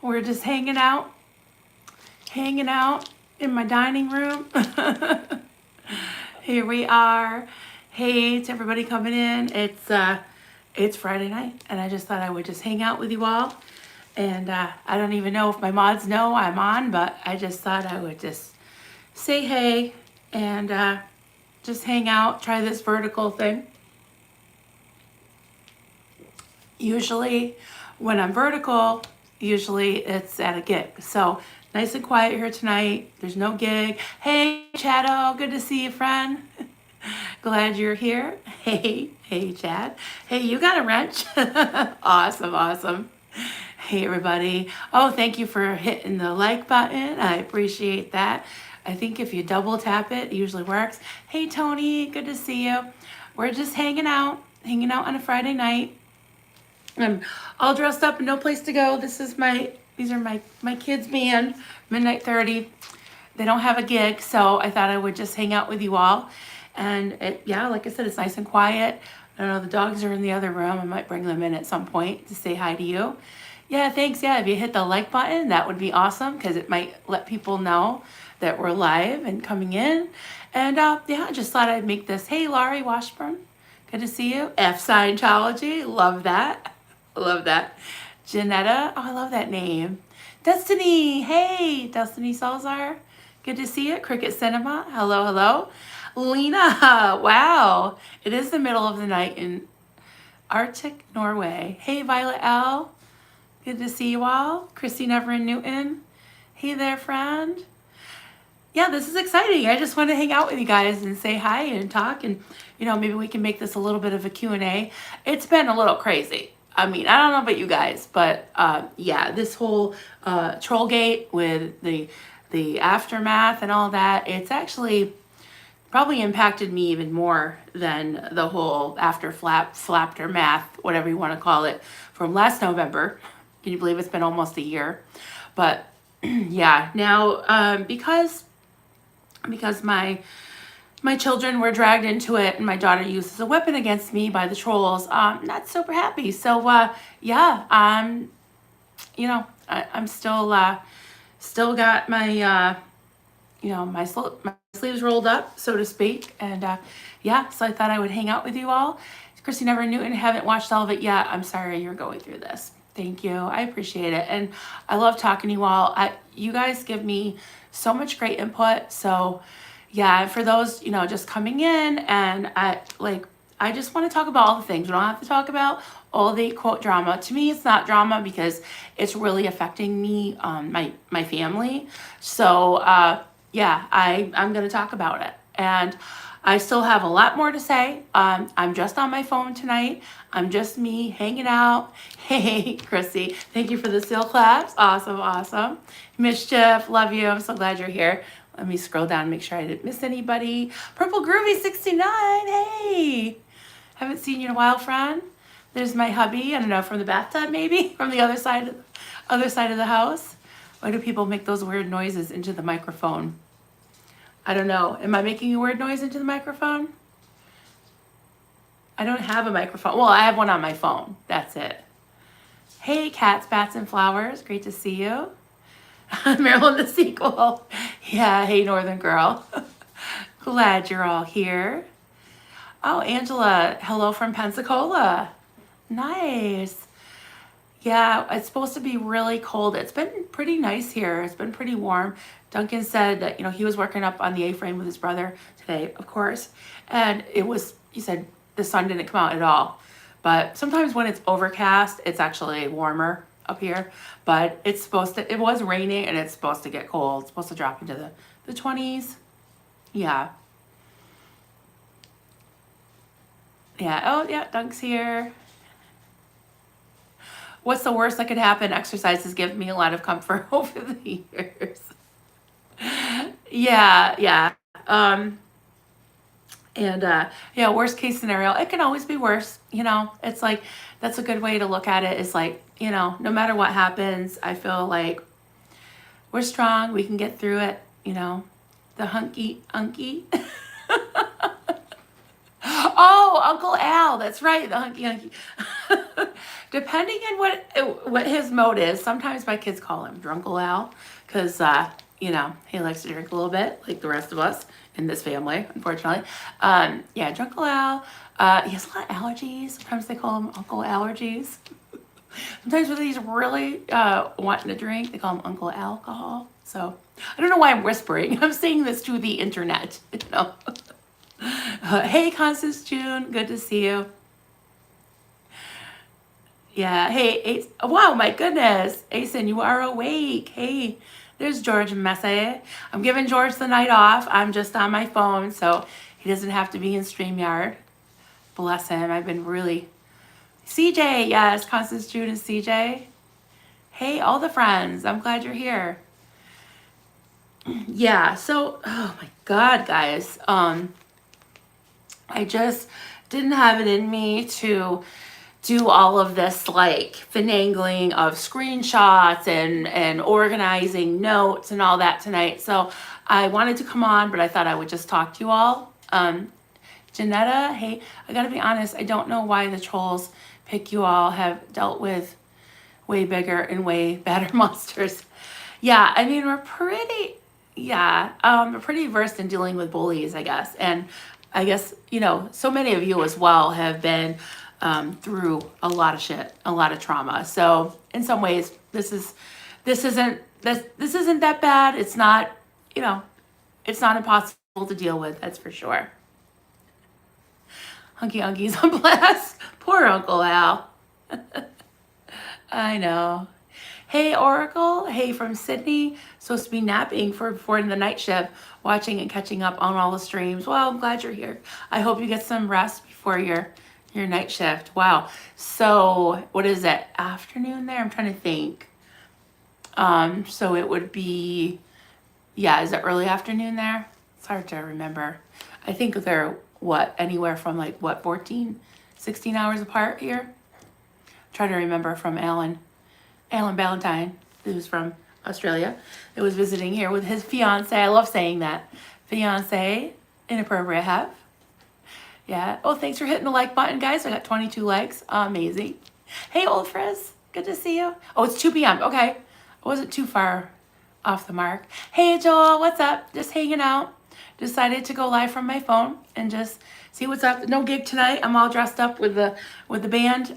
We're just hanging out in my dining room. Here we are. Hey to everybody coming in. It's Friday night, and I just thought I would just hang out with you all. And I don't even know if my mods know I'm on, but I just thought I would just say hey and just hang out, try this vertical thing. Usually when I'm vertical, usually it's at a gig. So nice and quiet here tonight. There's no gig. Hey, Chado, good to see you, friend. Glad you're here. Hey, Chad. Hey, you got a wrench. Awesome. Hey, everybody. Oh, thank you for hitting the like button. I appreciate that. I think if you double tap it, it usually works. Hey, Tony, good to see you. We're just hanging out on a Friday night. I'm all dressed up and no place to go. These are my kids' band, Midnight 30. They don't have a gig, so I thought I would just hang out with you all. And like I said, it's nice and quiet. I don't know, the dogs are in the other room. I might bring them in at some point to say hi to you. Yeah, thanks. Yeah, if you hit the like button, that would be awesome because it might let people know that we're live and coming in. And I just thought I'd make this. Hey, Laurie Washburn, good to see you. F Scientology, love that. Janetta, oh, I love that name. Destiny, hey, Destiny Salzar, good to see you. Cricket Cinema, hello. Lena, wow, it is the middle of the night in Arctic, Norway. Hey, Violet L, good to see you all. Christine Everin Newton, hey there, friend. Yeah, this is exciting. I just want to hang out with you guys and say hi and talk, and maybe we can make this a little bit of a Q&A. It's been a little crazy. I mean, I don't know about you guys, but this whole Trollgate with the aftermath and all that, it's actually probably impacted me even more than the whole aftermath, whatever you want to call it, from last November. Can you believe it's been almost a year? But yeah, now because my children were dragged into it and my daughter used as a weapon against me by the trolls, not super happy. So I'm still got my my sleeves rolled up, so to speak. And so I thought I would hang out with you all. Christy Never Newton, haven't watched all of it yet. I'm sorry you're going through this. Thank you. I appreciate it. And I love talking to you all. You guys give me so much great input. So yeah, for those, just coming in, and I just want to talk about all the things. We don't have to talk about all the quote drama. To me, it's not drama because it's really affecting me, my family. So I'm going to talk about it. And I still have a lot more to say. I'm just on my phone tonight. I'm just me hanging out. Hey, Chrissy, thank you for the seal claps. Awesome. Mischief, love you. I'm so glad you're here. Let me scroll down and make sure I didn't miss anybody. Purple Groovy 69, hey. Haven't seen you in a while, friend. There's my hubby, I don't know, from the bathtub maybe, from the other side of the house. Why do people make those weird noises into the microphone? I don't know. Am I making a weird noise into the microphone? I don't have a microphone. Well, I have one on my phone. That's it. Hey, cats, bats, and flowers. Great to see you. Marilyn the sequel. Yeah, hey, Northern Girl. Glad you're all here. Oh, Angela, hello from Pensacola. Nice. Yeah, it's supposed to be really cold. It's been pretty nice here. It's been pretty warm. Duncan said that, he was working up on the A-frame with his brother today, of course. And he said the sun didn't come out at all. But sometimes when it's overcast, it's actually warmer up here. But it was raining and it's supposed to get cold. It's supposed to drop into the 20s. Yeah. Yeah, oh yeah, Dunk's here. What's the worst that could happen? Exercise has given me a lot of comfort over the years. Yeah. Worst case scenario, it can always be worse. It's like, that's a good way to look at it, is like, no matter what happens, I feel like we're strong. We can get through it, the hunky. Oh, Uncle Al, that's right, the hunky. depending on what his mode is. Sometimes my kids call him Drunkle Al because he likes to drink a little bit, like the rest of us in this family, unfortunately. Yeah, Drunkle Al. He has a lot of allergies. Sometimes they call him Uncle Allergies. Sometimes when he's really wanting to drink, they call him Uncle Alcohol. So I don't know why I'm whispering. I'm saying this to the internet. Hey, Constance June, good to see you. Yeah, hey, wow, my goodness. Asen, you are awake. Hey, there's George Messe. I'm giving George the night off. I'm just on my phone, so he doesn't have to be in StreamYard. Bless him. I've been really... CJ, yes, Constance June and CJ. Hey, all the friends. I'm glad you're here. Yeah, so, oh my God, guys. I just didn't have it in me to do all of this like finagling of screenshots and organizing notes and all that tonight. So I wanted to come on, but I thought I would just talk to you all. Janetta, hey, I gotta be honest, I don't know why the trolls pick you all have dealt with way bigger and way better monsters. Yeah, I mean, we're pretty versed in dealing with bullies, I guess. And I guess, so many of you as well have been through a lot of shit, a lot of trauma. So in some ways, this isn't that bad. It's not, it's not impossible to deal with. That's for sure. Hunky Hunky's on blast. Poor Uncle Al. I know. Hey, Oracle. Hey, from Sydney. Supposed to be napping before the night shift, watching and catching up on all the streams. Well, I'm glad you're here. I hope you get some rest before your night shift. Wow. So what is it? Afternoon there? I'm trying to think. So it would be, is it early afternoon there? It's hard to remember. I think they're anywhere from 14, 16 hours apart here. I'm trying to remember from Alan Ballantyne, who's from Australia, that was visiting here with his fiance. I love saying that. Fiance, inappropriate have. Yeah. Oh, thanks for hitting the like button, guys. I got 22 likes. Amazing. Hey, old Frizz. Good to see you. Oh, it's 2 p.m. Okay. I wasn't too far off the mark. Hey, Joel. What's up? Just hanging out. Decided to go live from my phone and just see what's up. No gig tonight. I'm all dressed up with the band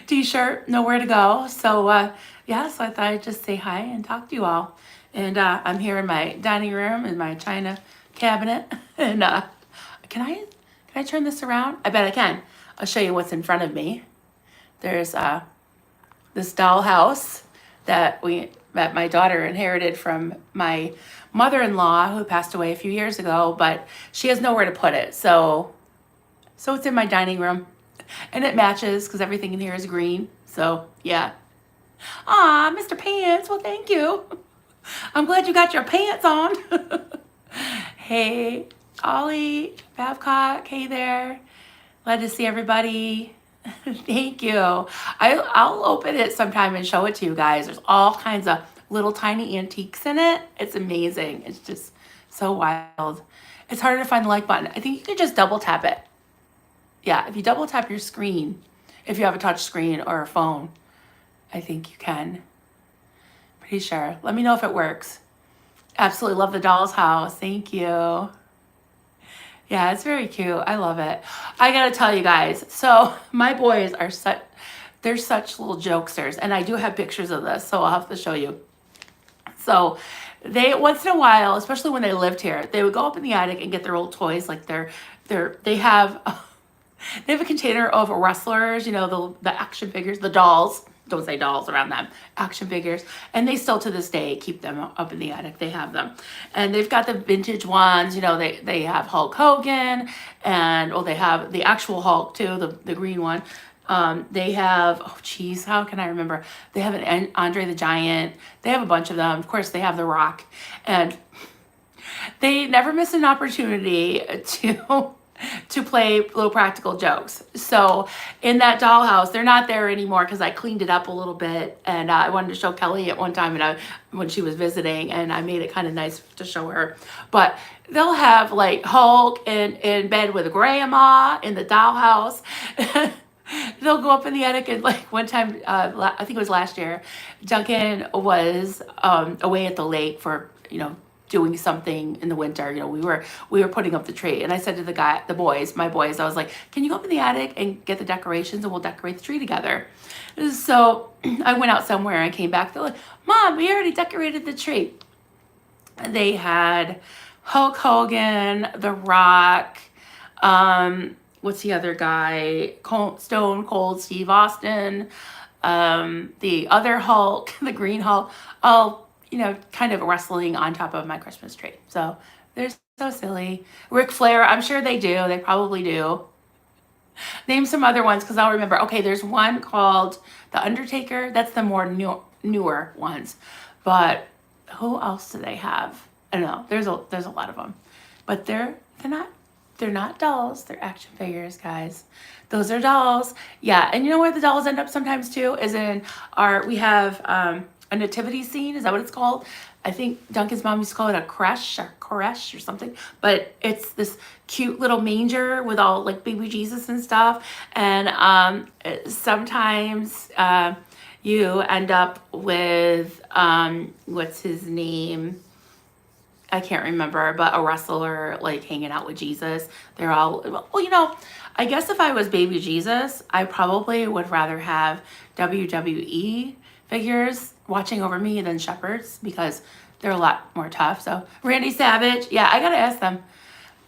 t-shirt. Nowhere to go. So, so I thought I'd just say hi and talk to you all. And I'm here in my dining room in my china cabinet. And can I turn this around? I bet I can. I'll show you what's in front of me. There's this dollhouse that my daughter inherited from my mother-in-law who passed away a few years ago, but she has nowhere to put it. So it's in my dining room and it matches because everything in here is green. So yeah. Ah, Mr. Pants. Well, thank you. I'm glad you got your pants on. Hey, Ollie, Babcock, hey there. Glad to see everybody. Thank you. I'll open it sometime and show it to you guys. There's all kinds of little tiny antiques in it. It's amazing. It's just so wild. It's harder to find the like button. I think you can just double tap it. Yeah, if you double tap your screen, if you have a touch screen or a phone, I think you can. Pretty sure. Let me know if it works. Absolutely love the doll's house. Thank you. Yeah, it's very cute. I love it. I gotta tell you guys, so my boys are they're such little jokesters, and I do have pictures of this, so I'll have to show you. So they, once in a while, especially when they lived here, they would go up in the attic and get their old toys, like they have a container of wrestlers, the action figures, the dolls. Don't say dolls around them, action figures. And they still to this day keep them up in the attic. They have them. And they've got the vintage ones, they have Hulk Hogan and, they have the actual Hulk too, the green one. They have, how can I remember? They have an Andre the Giant. They have a bunch of them. Of course, they have The Rock. And they never miss an opportunity to play little practical jokes. So in that dollhouse, they're not there anymore because I cleaned it up a little bit, and I wanted to show Kelly at one time when she was visiting, and I made it kind of nice to show her. But they'll have like Hulk in bed with grandma in the dollhouse. they'll go up in the attic. And like one time, I think it was last year, Duncan was away at the lake for, doing something in the winter. We were putting up the tree, and I said to my boys, I was like, can you go up in the attic and get the decorations, and we'll decorate the tree together. So I went out somewhere and came back. They're like, Mom, we already decorated the tree. They had Hulk Hogan, The Rock, what's the other guy? Stone Cold Steve Austin, the other Hulk, the Green Hulk, all, kind of wrestling on top of my Christmas tree. So they're so silly. Ric Flair, I'm sure they do. They probably do. Name some other ones because I'll remember. Okay, there's one called The Undertaker. That's the more newer ones. But who else do they have? I don't know. There's a lot of them. But they're not dolls. They're action figures, guys. Those are dolls. Yeah, and you know where the dolls end up sometimes too? Is in we have a nativity scene. Is that what it's called? I think Duncan's mom used to call it a creche or something. But it's this cute little manger with all like baby Jesus and stuff. And sometimes you end up with what's his name? I can't remember, but a wrestler like hanging out with Jesus. They're all, well, I guess if I was baby Jesus, I probably would rather have WWE figures watching over me than shepherds because they're a lot more tough. So Randy Savage, yeah, I gotta ask them.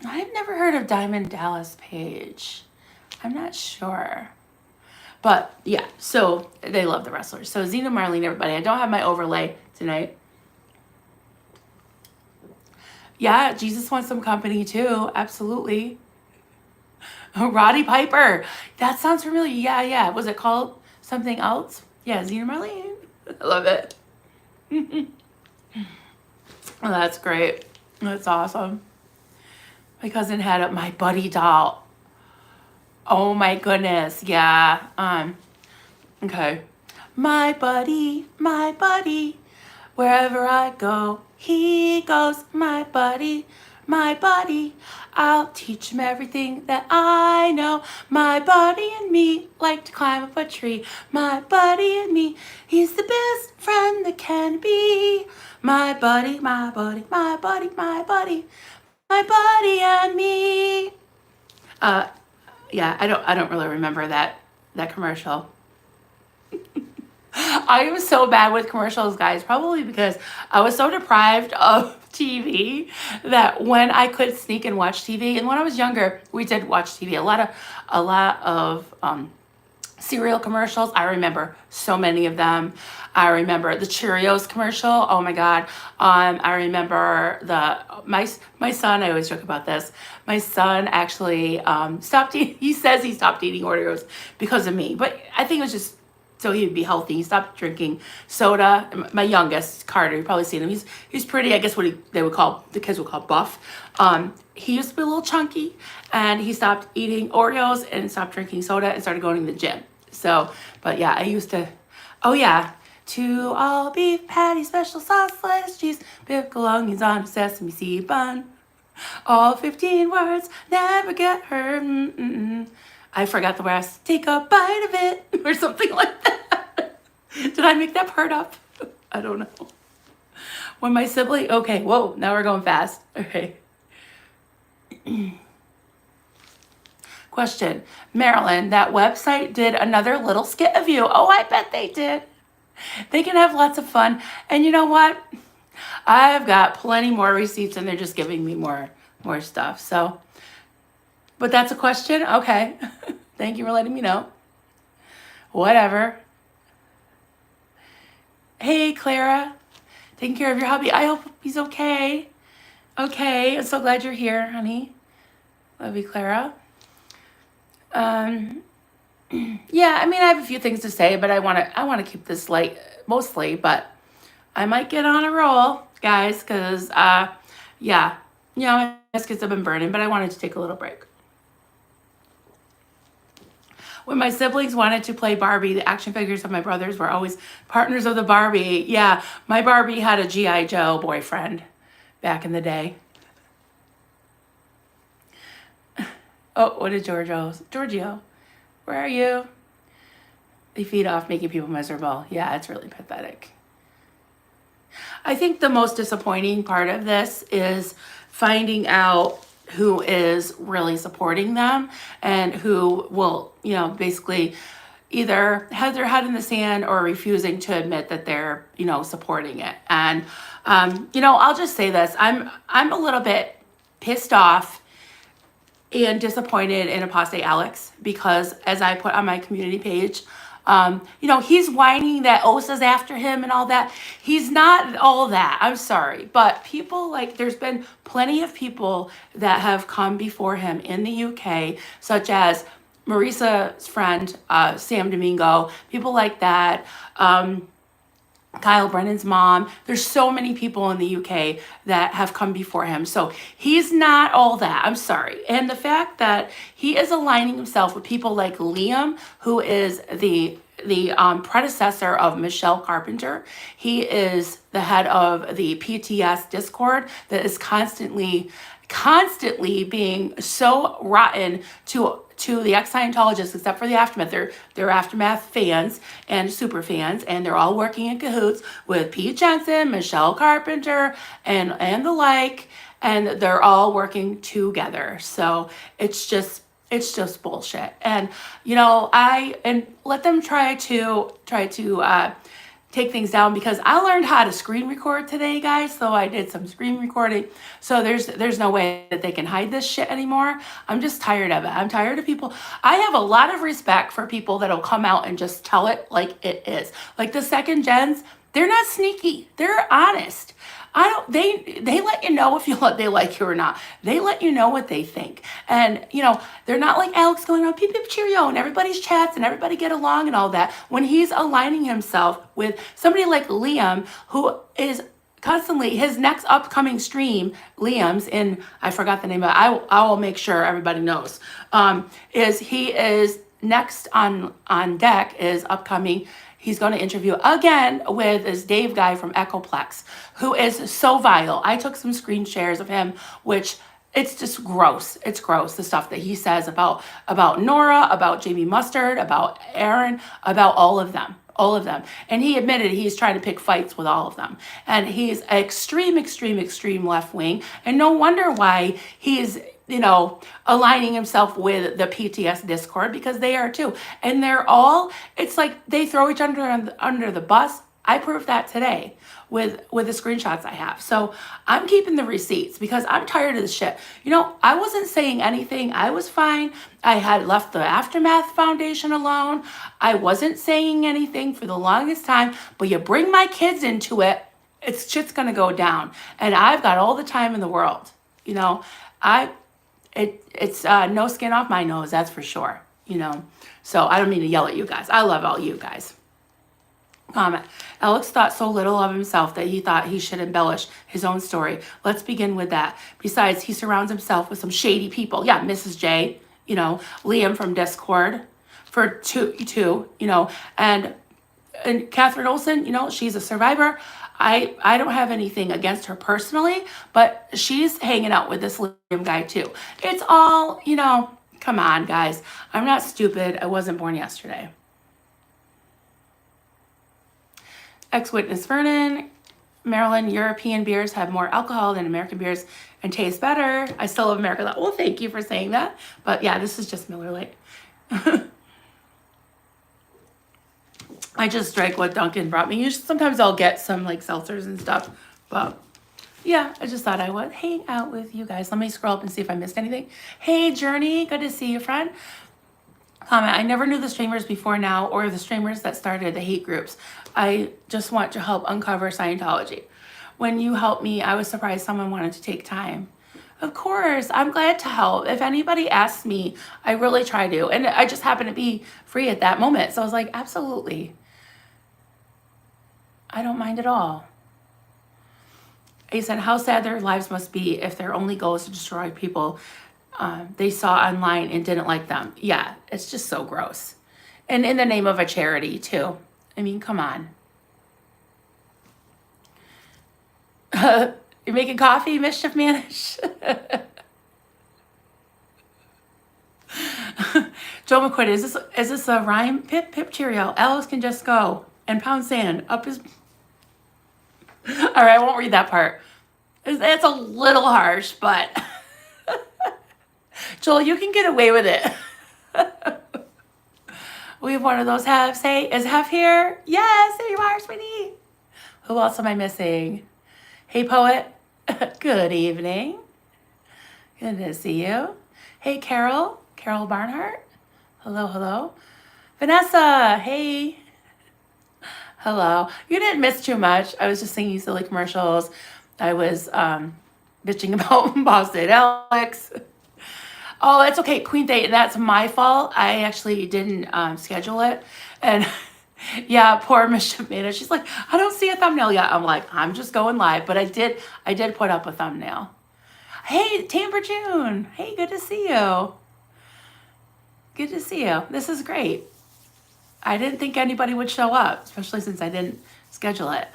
I've never heard of Diamond Dallas Page. I'm not sure. But yeah, so they love the wrestlers. So Zena Marlene, everybody. I don't have my overlay tonight. Yeah, Jesus wants some company too. Absolutely. Roddy Piper. That sounds familiar. Yeah. Was it called something else? Yeah, Zena Marlene. I love it. Oh, that's great. That's awesome. My cousin had my buddy doll. Oh my goodness. Yeah. Okay. My buddy. Wherever I go, he goes. My buddy. I'll teach him everything that I know. My buddy and me like to climb up a tree. My buddy and me, he's the best friend that can be. My buddy and me. Yeah, I don't really remember that commercial. I am so bad with commercials, guys, probably because I was so deprived of TV that when I could sneak and watch TV, and when I was younger, we did watch TV. A lot of cereal commercials. I remember so many of them. I remember the Cheerios commercial. Oh my God. I remember my son, I always joke about this. My son actually stopped eating, he says he stopped eating Oreos because of me, but I think it was just so he would be healthy. He stopped drinking soda. My youngest, Carter, you've probably seen him. He's pretty, I guess the kids would call buff. He used to be a little chunky, and he stopped eating Oreos and stopped drinking soda and started going to the gym. So, but yeah, I used to, oh yeah, 2 all beef patty, special sauce, lettuce, cheese, pickle onions on a sesame seed bun. All 15 words never get heard. I forgot the rest. Take a bite of it or something like that. Did I make that part up? I don't know. When my sibling, okay, whoa, now we're going fast. Okay. Question. Marilyn, that website did another little skit of you. Oh, I bet they did. They can have lots of fun. And you know what? I've got plenty more receipts and they're just giving me more stuff. So, but that's a question? Okay. Thank you for letting me know. Whatever. Hey, Clara. Taking care of your hubby. I hope he's okay. Okay. I'm so glad you're here, honey. Love you, Clara. Yeah, I mean, I have a few things to say, but I want to keep this light mostly, but I might get on a roll, guys, because, yeah, my biscuits have been burning, but I wanted to take a little break. When my siblings wanted to play Barbie, the action figures of my brothers were always partners of the Barbie. Yeah, my Barbie had a G.I. Joe boyfriend back in the day. Oh, what did Giorgio? Where are you? They feed off making people miserable. Yeah, it's really pathetic. I think the most disappointing part of this is finding out who is really supporting them and who will, basically either have their head in the sand or refusing to admit that they're, supporting it. And, I'll just say this. I'm a little bit pissed off and disappointed in Apostate Alex because, as I put on my community page, he's whining that Osa's after him and all that. He's not all that. I'm sorry. But people there's been plenty of people that have come before him in the UK, such as Marisa's friend, Sam Domingo, people like that. Kyle Brennan's mom. There's so many people in the UK that have come before him. So he's not all that. I'm sorry. And the fact that he is aligning himself with people like Liam, who is the predecessor of Michelle Carpenter. He is the head of the PTS Discord that is constantly being so rotten to the ex-Scientologists, except for the Aftermath. They're Aftermath fans and super fans, and they're all working in cahoots with Pete Jensen, Michelle Carpenter, and the like, and they're all working together. So it's just bullshit. And let them try to take things down, because I learned how to screen record today, guys. So I did some screen recording. So there's no way that they can hide this shit anymore. I'm just tired of it. I'm tired of people. I have a lot of respect for people that'll come out and just tell it like it is. Like the second gens, they're not sneaky. They're honest. They let you know if they like you or not. They let you know what they think. And, they're not like Alex going around peep, peep, cheerio, and everybody's chats and everybody get along and all that. When he's aligning himself with somebody like Liam, who is constantly, his next upcoming stream, Liam's in, I forgot the name of it, I will make sure everybody knows, he is next on deck is upcoming. He's going to interview again with this Dave guy from Echoplex, who is so vile. I took some screen shares of him, which it's just gross. It's gross, the stuff that he says about Nora, about Jamie Mustard, about Aaron, about all of them. And he admitted he's trying to pick fights with all of them. And he's extreme left wing. And no wonder why he's aligning himself with the PTS Discord, because they are too. And they're all, it's like they throw each other under the bus. I proved that today with the screenshots I have. So I'm keeping the receipts because I'm tired of this shit. I wasn't saying anything. I was fine. I had left the Aftermath Foundation alone. I wasn't saying anything for the longest time, but you bring my kids into it, shit's gonna go down. And I've got all the time in the world. It's no skin off my nose, that's for sure, So I don't mean to yell at you guys. I love all you guys. Comment. Alex thought so little of himself that he thought he should embellish his own story. Let's begin with that. Besides, he surrounds himself with some shady people. Yeah, Mrs. J, Liam from Discord for two, and Catherine Olsen, she's a survivor. I don't have anything against her personally, but she's hanging out with this Liam guy too. It's all, come on, guys. I'm not stupid. I wasn't born yesterday. Ex-witness Vernon, Maryland, European beers have more alcohol than American beers and taste better. I still love American. Well, thank you for saying that. But yeah, this is just Miller Lite. I just drank what Duncan brought me. Sometimes I'll get some seltzers and stuff. But yeah, I just thought I would hang out with you guys. Let me scroll up and see if I missed anything. Hey, Journey. Good to see you, friend. Comment. I never knew the streamers before now or the streamers that started the hate groups. I just want to help uncover Scientology. When you helped me, I was surprised someone wanted to take time. Of course, I'm glad to help. If anybody asks me, I really try to. And I just happen to be free at that moment. So I was like, absolutely. I don't mind at all. He said, how sad their lives must be if their only goal is to destroy people they saw online and didn't like them. Yeah, it's just so gross. And in the name of a charity, too. I mean, come on. You're making coffee, Mischief Manish? Joe McQuaid, is this a rhyme? Pip, pip, cheerio. Alex can just go. And pound sand up his... All right, I won't read that part. It's a little harsh, but... Joel, you can get away with it. We have one of those Hefs. Hey, is Hef here? Yes, there you are, sweetie. Who else am I missing? Hey, poet. Good evening. Good to see you. Hey, Carol. Carol Barnhart. Hello, hello. Vanessa, hey. Hello. You didn't miss too much. I was just singing silly commercials. I was bitching about Boston Alex. Oh, that's okay. Queen Date, that's my fault. I actually didn't schedule it. And yeah, poor Mischief Made It. She's like, I don't see a thumbnail yet. I'm like, I'm just going live. But I did put up a thumbnail. Hey, Tamper June. Hey, good to see you. Good to see you. This is great. I didn't think anybody would show up, especially since I didn't schedule it.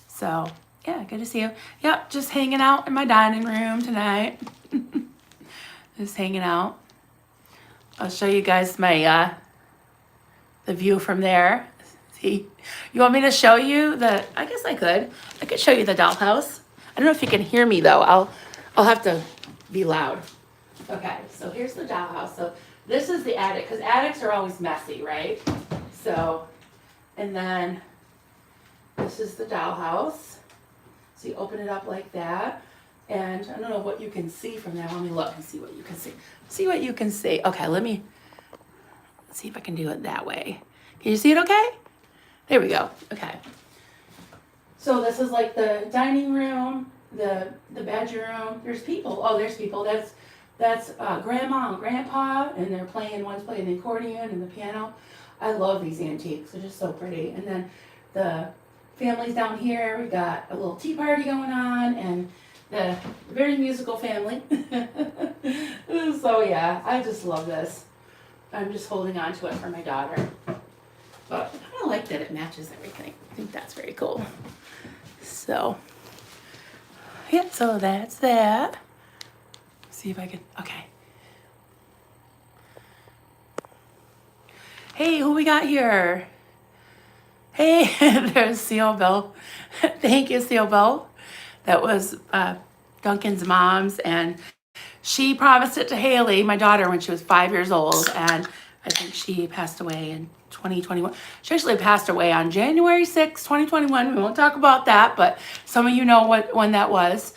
So, yeah, good to see you. Yep, just hanging out in my dining room tonight. Just hanging out. I'll show you guys my the view from there. See, you want me to show you the? I guess I could show you the dollhouse. I don't know if you can hear me though. I'll have to be loud. Okay, so here's the dollhouse. So this is the attic, because attics are always messy, right? So, and then this is the dollhouse. So you open it up like that. And I don't know what you can see from there. Let me look and see what you can see. See what you can see. Okay, let's see if I can do it that way. Can you see it okay? There we go. Okay. So this is like the dining room, the bedroom. There's people. Oh, there's people. That's grandma and grandpa, and one's playing the accordion and the piano. I love these antiques. They're just so pretty. And then the family's down here. We got a little tea party going on, and the very musical family. So yeah, I just love this. I'm just holding on to it for my daughter. But I kind of like that it matches everything. I think that's very cool. So, yeah, so that's that. See if I can, okay. Hey, who we got here? Hey, there's Seal Bell. Thank you, Seal Bell. That was Duncan's mom's, and she promised it to Haley, my daughter, when she was 5 years old, and I think she passed away in 2021. She actually passed away on January 6, 2021. We won't talk about that, but some of you know when that was.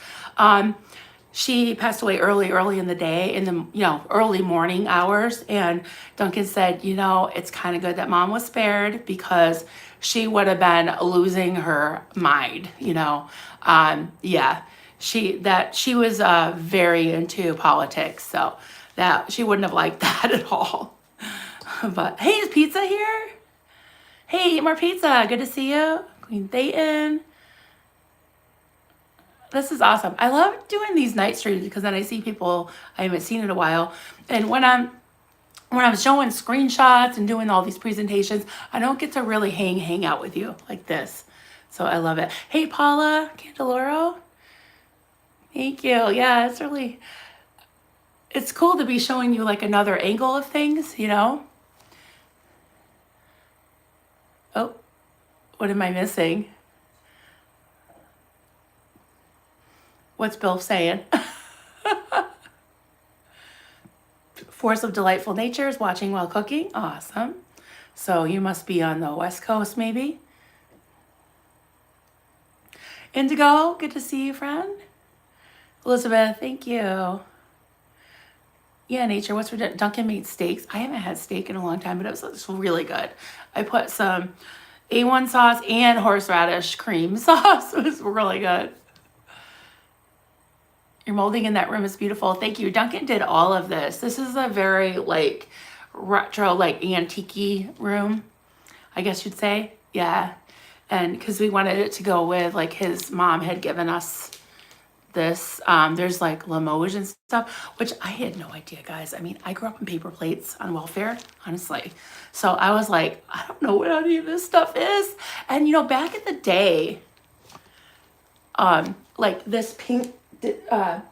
She passed away early in the day, in the early morning hours, and Duncan said, it's kind of good that mom was spared, because she would have been losing her mind, yeah. She was very into politics, so that she wouldn't have liked that at all. But hey, is pizza here? Hey, more pizza. Good to see you. Queen Dayton. This is awesome. I love doing these night streams, because then I see people I haven't seen in a while. And when I'm showing screenshots and doing all these presentations, I don't get to really hang out with you like this. So I love it. Hey, Paula Candeloro. Thank you. Yeah, it's cool to be showing you like another angle of things, Oh, what am I missing? What's Bill saying? Force of Delightful Natures, watching while cooking. Awesome. So you must be on the West Coast, maybe. Indigo, good to see you, friend. Elizabeth, thank you. Yeah, Nature, what's for Duncan made steaks. I haven't had steak in a long time, but it was really good. I put some A1 sauce and horseradish cream sauce. It was really good. Your molding in that room is beautiful. Thank you. Duncan did all of this. This is a very retro, antique-y room, I guess you'd say. Yeah. And because we wanted it to go with his mom had given us this. There's Limoges and stuff, which I had no idea, guys. I mean, I grew up in paper plates on welfare, honestly. So I was like, I don't know what any of this stuff is. And back in the day, this pink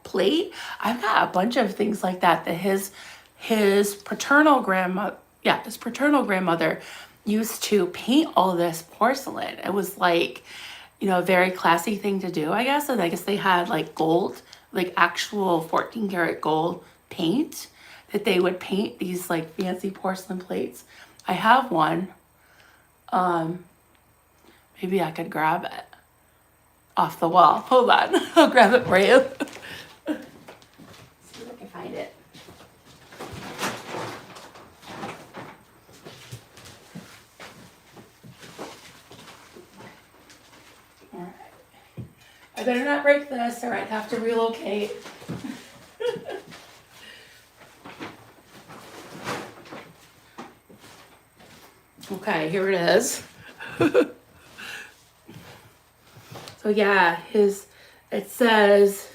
plate, I've got a bunch of things like that his his paternal grandmother, used to paint all this porcelain. It was like, a very classy thing to do, I guess. And I guess they had like gold, like actual 14 karat gold paint that they would paint these like fancy porcelain plates. I have one. Maybe I could grab it off the wall. Hold on. I'll grab it for you. See if I can find it. All right. I better not break this or I'd have to relocate. Okay, here it is. So yeah, it says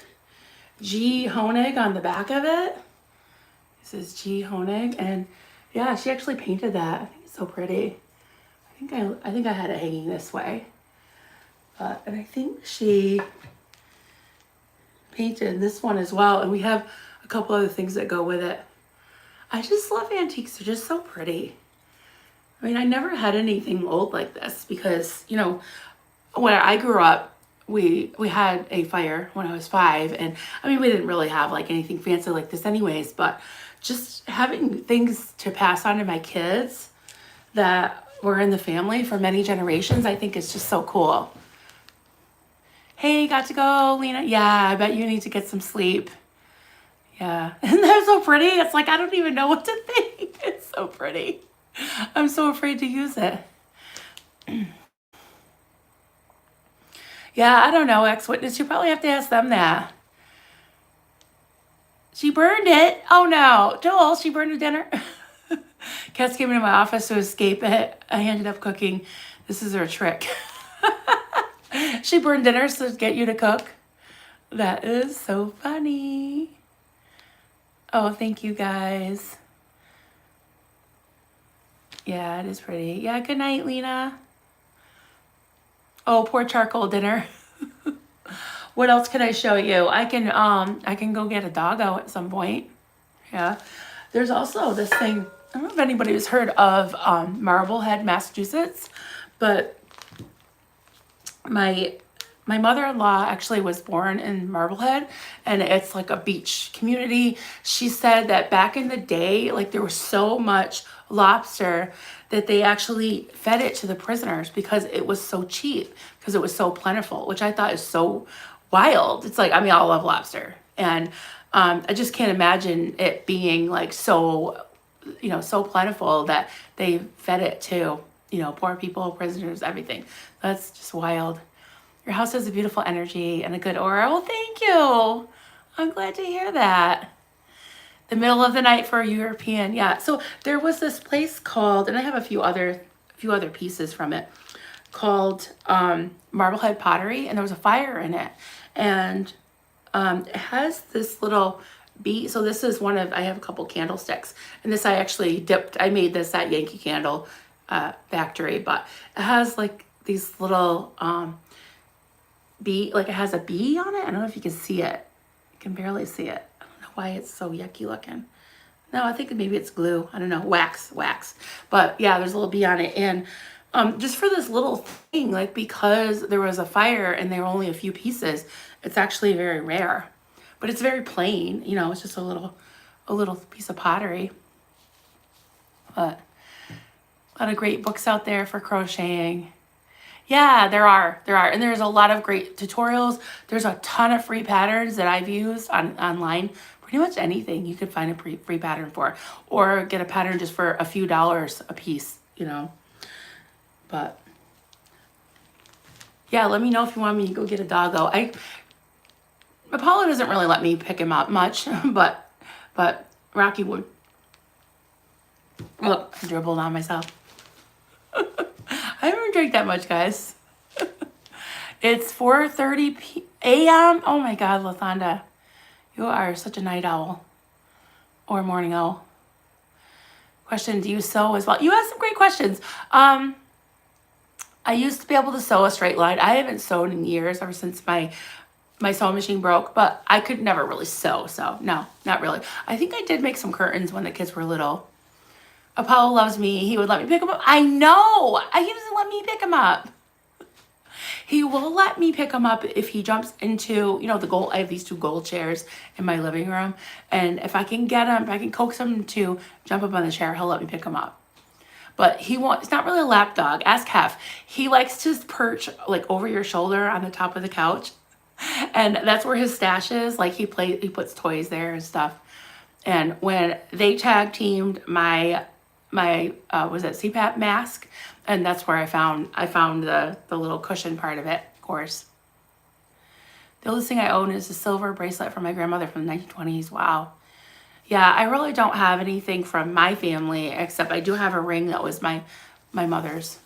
G. Honig on the back of it. It says G. Honig, and yeah, she actually painted that. I think it's so pretty. I think I had it hanging this way. And I think she painted this one as well, and we have a couple other things that go with it. I just love antiques. They're just so pretty. I mean, I never had anything old like this because, when I grew up, we had a fire when I was 5, and I mean, we didn't really have like anything fancy like this anyways, but just having things to pass on to my kids that were in the family for many generations, I think is just so cool. Hey, got to go, Lena. Yeah, I bet you need to get some sleep. Yeah, and they're so pretty. It's like, I don't even know what to think. It's so pretty. I'm so afraid to use it. Yeah, I don't know, ex-witness. You probably have to ask them that. She burned it. Oh no, Joel, she burned the dinner. Cats came into my office to escape it. I ended up cooking. This is her trick. She burned dinner to get you to cook. That is so funny. Oh, thank you guys. Yeah, it is pretty. Yeah, good night, Lena. Oh, poor charcoal dinner. What else can I show you? I can go get a doggo at some point. Yeah. There's also this thing. I don't know if anybody has heard of Marblehead, Massachusetts, but my mother-in-law actually was born in Marblehead, and it's like a beach community. She said that back in the day, like there was so much lobster that they actually fed it to the prisoners because it was so cheap, because it was so plentiful, which I thought is so wild. It's like, I mean, I love lobster, and I just can't imagine it being like so, so plentiful that they fed it to, poor people, prisoners, everything. That's just wild. Your house has a beautiful energy and a good aura. Well, thank you. I'm glad to hear that. The middle of the night for a European. Yeah. So there was this place called, and I have a few other pieces from it, called Marblehead Pottery, and there was a fire in it. And it has this little bead. So this is I have a couple candlesticks, and this I actually I made this at Yankee Candle Factory, but it has like these little bee, like it has a bee on it. I don't know if you can see it. You can barely see it. I don't know why it's so yucky looking. No, I think maybe it's glue. I don't know, wax. But yeah, there's a little bee on it. And just for this little thing, like because there was a fire and there were only a few pieces, it's actually very rare. But it's very plain, it's just a little piece of pottery. But a lot of great books out there for crocheting. Yeah, there are. And there's a lot of great tutorials. There's a ton of free patterns that I've used online. Pretty much anything you could find a free pattern for, or get a pattern just for a few dollars a piece, But yeah, let me know if you want me to go get a doggo. Apollo doesn't really let me pick him up much, but Rocky would. Look, I dribbled on myself. I haven't drank that much, guys. It's 4:30 a.m. Oh my God, Lathanda. You are such a night owl. Or morning owl. Question, do you sew as well? You asked some great questions. I used to be able to sew a straight line. I haven't sewn in years, ever since my my sewing machine broke, but I could never really sew. So no, not really. I think I did make some curtains when the kids were little. Apollo loves me. He would let me pick them up. I know. He doesn't let me pick them up. He will let me pick him up if he jumps into, the gold. I have these 2 gold chairs in my living room. And if I can get him, if I can coax him to jump up on the chair, he'll let me pick him up. But he won't, it's not really a lap dog. Ask Hef. He likes to perch like over your shoulder on the top of the couch. And that's where his stash is. Like he puts toys there and stuff. And when they tag teamed my was it CPAP mask, and that's where I found the little cushion part of it, of course. The oldest thing I own is a silver bracelet from my grandmother from the 1920s. Wow. Yeah, I really don't have anything from my family, except I do have a ring that was my mother's.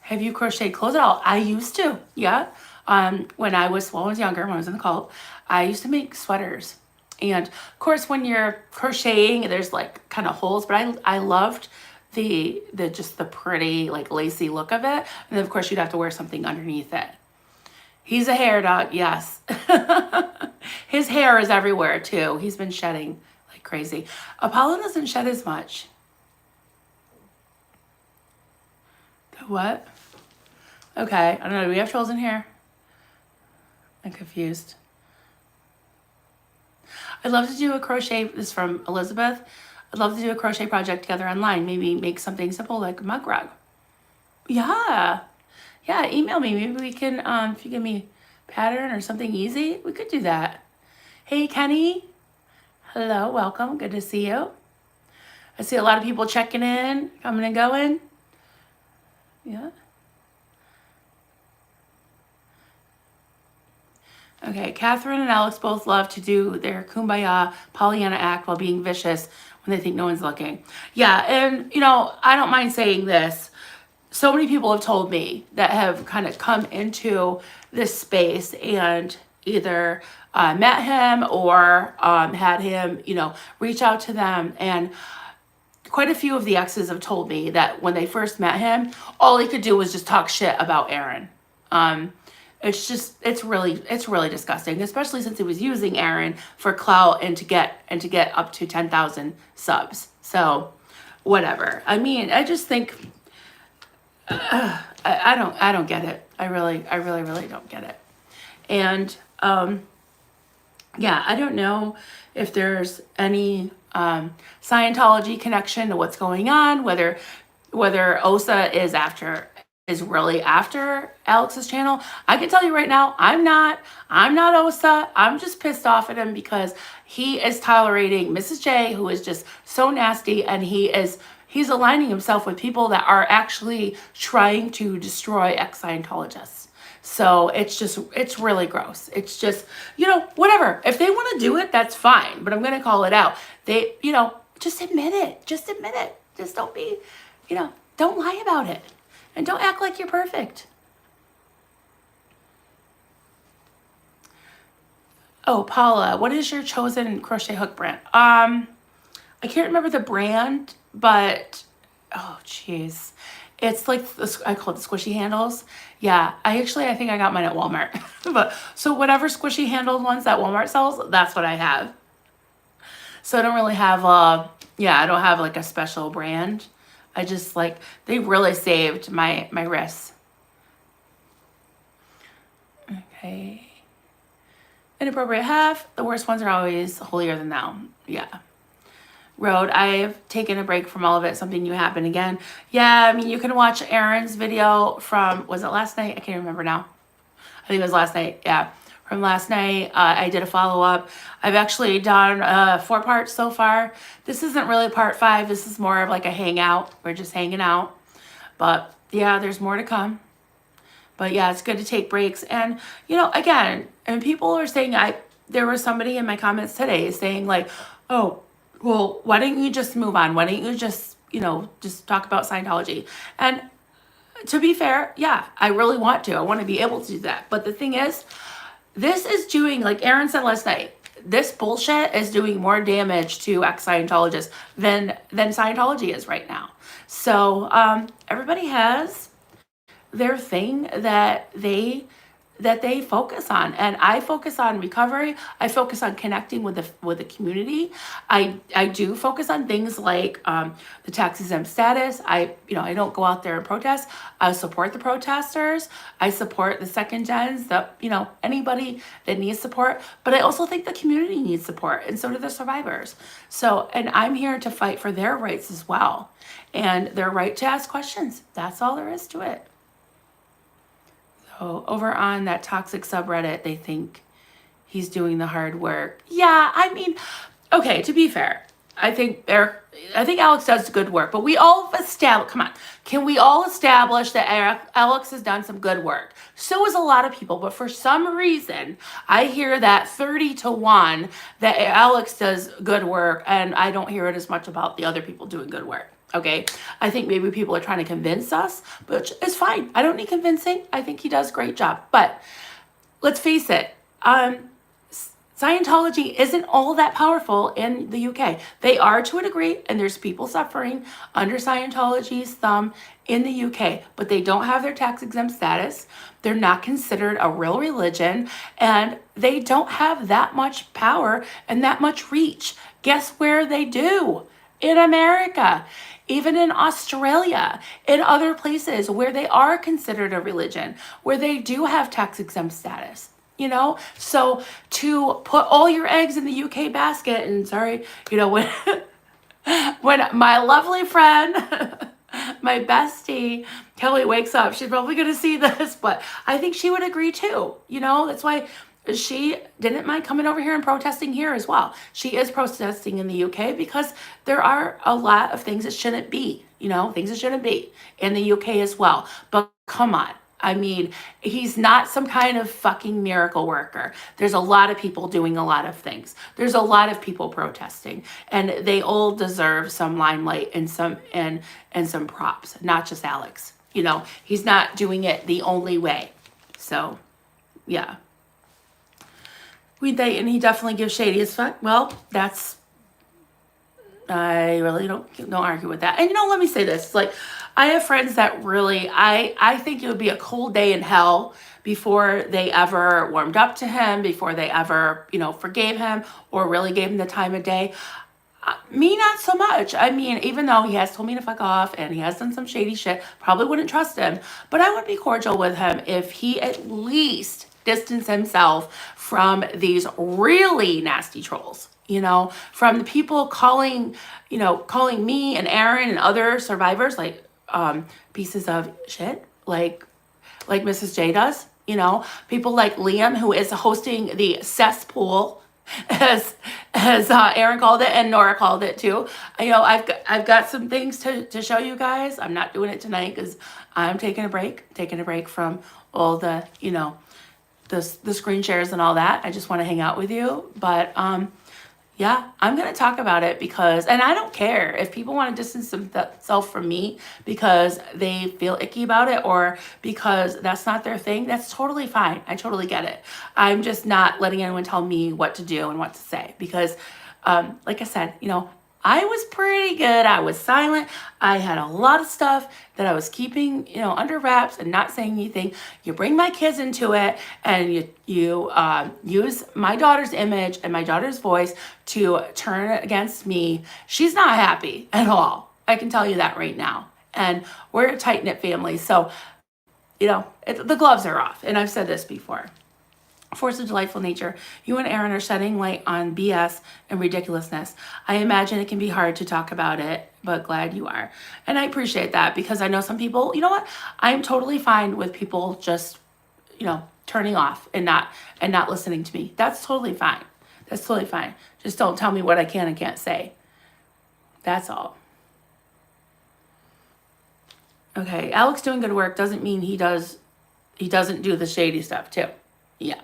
Have you crocheted clothes at all? I used to, yeah. When I was younger, when I was in the cult, I used to make sweaters. And of course, when you're crocheting, there's like kind of holes, but I loved the just the pretty like lacy look of it. And then of course you'd have to wear something underneath it. He's a hair dog, yes. His hair is everywhere too. He's been shedding like crazy. Apollo doesn't shed as much. The what? Okay, I don't know. Do we have trolls in here? I'm confused. I'd love to do a crochet, this is from Elizabeth. I'd love to do a crochet project together online. Maybe make something simple like a mug rug. Yeah. Yeah, email me. Maybe we can, if you give me a pattern or something easy, we could do that. Hey, Kenny. Hello, welcome. Good to see you. I see a lot of people checking in, coming and going. Yeah. Okay, Catherine and Alex both love to do their kumbaya Pollyanna act while being vicious when they think no one's looking. Yeah, and I don't mind saying this. So many people have told me that have kind of come into this space and either met him or had him, reach out to them. And quite a few of the exes have told me that when they first met him, all he could do was just talk shit about Aaron. It's really disgusting, especially since he was using Aaron for clout and to get up to 10,000 subs. So whatever. I mean, I just think I don't get it. I really don't get it. And yeah, I don't know if there's any Scientology connection to what's going on, whether Osa is really after Alex's channel. I can tell you right now, I'm not Osa. I'm just pissed off at him because he is tolerating Mrs. J, who is just so nasty, and he's aligning himself with people that are actually trying to destroy ex-Scientologists. So it's really gross. It's just, whatever. If they want to do it, that's fine, but I'm going to call it out. They, just admit it. Just admit it. Just don't be, don't lie about it. And don't act like you're perfect. Oh, Paula, what is your chosen crochet hook brand? I can't remember the brand, but oh geez. It's like I call it the squishy handles. Yeah, I think I got mine at Walmart. But so whatever squishy handled ones that Walmart sells, that's what I have. So I don't really have I don't have like a special brand. I just they really saved my wrists. Okay. Inappropriate half. The worst ones are always holier than thou. Yeah. Road. I've taken a break from all of it. Something new happened again. Yeah, I mean, you can watch Aaron's video from, was it last night? I can't remember now. I think it was last night. Yeah. From last night, I did a follow-up. I've actually done 4 parts so far. This isn't really part 5. This is more of like a hangout. We're just hanging out. But yeah, there's more to come. But yeah, it's good to take breaks. And, again, and people are saying, there was somebody in my comments today saying like, oh, well, why don't you just move on? Why don't you just, just talk about Scientology? And to be fair, yeah, I really want to. I want to be able to do that. But the thing is, this is doing, like Aaron said last night, this bullshit is doing more damage to ex-Scientologists than Scientology is right now. So everybody has their thing that they that they focus on. And I focus on recovery. I focus on connecting with the community. I do focus on things like the tax exempt status. I don't go out there and protest. I support the protesters. I support the second gens, anybody that needs support. But I also think the community needs support, and so do the survivors. So, and I'm here to fight for their rights as well, and their right to ask questions. That's all there is to it. So over on that toxic subreddit, they think he's doing the hard work. Yeah, I mean, okay, to be fair, I think Alex does good work, but we all come on, can we all establish that Alex has done some good work? So is a lot of people, but for some reason, I hear that 30-1 that Alex does good work, and I don't hear it as much about the other people doing good work. Okay, I think maybe people are trying to convince us, but it's fine. I don't need convincing. I think he does a great job. But let's face it, Scientology isn't all that powerful in the UK. They are to a degree, and there's people suffering under Scientology's thumb in the UK, but they don't have their tax exempt status. They're not considered a real religion, and they don't have that much power and that much reach. Guess where they do? In America, even in Australia, in other places where they are considered a religion, where they do have tax exempt status. So to put all your eggs in the UK basket, and sorry, when my lovely friend, my bestie, Kelly wakes up, she's probably going to see this, but I think she would agree too. That's why she didn't mind coming over here and protesting here as well. She is protesting in the UK because there are a lot of things that shouldn't be, things that shouldn't be in the UK as well. But come on. I mean, he's not some kind of fucking miracle worker. There's a lot of people doing a lot of things. There's a lot of people protesting, and they all deserve some limelight and some props, not just Alex. He's not doing it the only way. So, yeah. And he definitely gives shady as fuck. Well, I really don't argue with that. And let me say this, I have friends that really, I think it would be a cold day in hell before they ever warmed up to him, before they ever, forgave him or really gave him the time of day. Me, not so much. I mean, even though he has told me to fuck off and he has done some shady shit, probably wouldn't trust him, but I would be cordial with him if he at least distanced himself from these really nasty trolls. From the people calling me and Aaron and other survivors pieces of shit, like Mrs. J does. People like Liam, who is hosting the cesspool, as Aaron called it and Nora called it too. I've got some things to show you guys. I'm not doing it tonight because I'm taking a break from all the the screen shares and all that. I just want to hang out with you, but yeah, I'm going to talk about it and I don't care if people want to distance themselves from me because they feel icky about it or because that's not their thing. That's totally fine. I totally get it. I'm just not letting anyone tell me what to do and what to say because, like I said, I was pretty good. I was silent. I had a lot of stuff that I was keeping, under wraps and not saying anything. You bring my kids into it and you use my daughter's image and my daughter's voice to turn it against me. She's not happy at all. I can tell you that right now. And we're a tight-knit family. So, the gloves are off. And I've said this before. Force of delightful nature. You and Aaron are shedding light on BS and ridiculousness. I imagine it can be hard to talk about it, but glad you are. And I appreciate that because I know some people, what? I'm totally fine with people just, turning off and not listening to me. That's totally fine. That's totally fine. Just don't tell me what I can and can't say. That's all. Okay, Alex doing good work doesn't mean he doesn't do the shady stuff too. Yeah.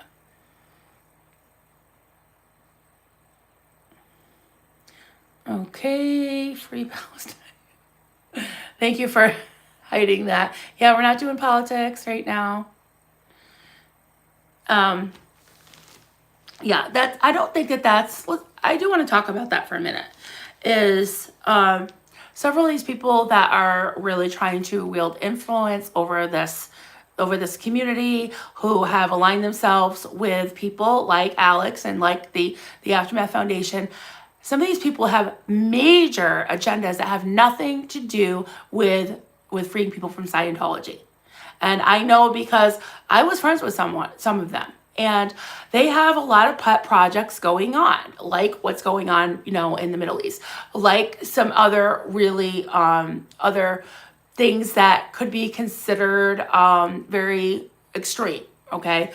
Okay, free Palestine. Thank you for hiding that. Yeah, we're not doing politics right now. Yeah, I don't think that's, I do want to talk about that for a minute, is several of these people that are really trying to wield influence over this over this community who have aligned themselves with people like Alex and like the Aftermath Foundation. Some of these people have major agendas that have nothing to do with freeing people from Scientology. And I know because I was friends with some of them. And they have a lot of pet projects going on, like what's going on, in the Middle East, like some other really other things that could be considered very extreme, okay?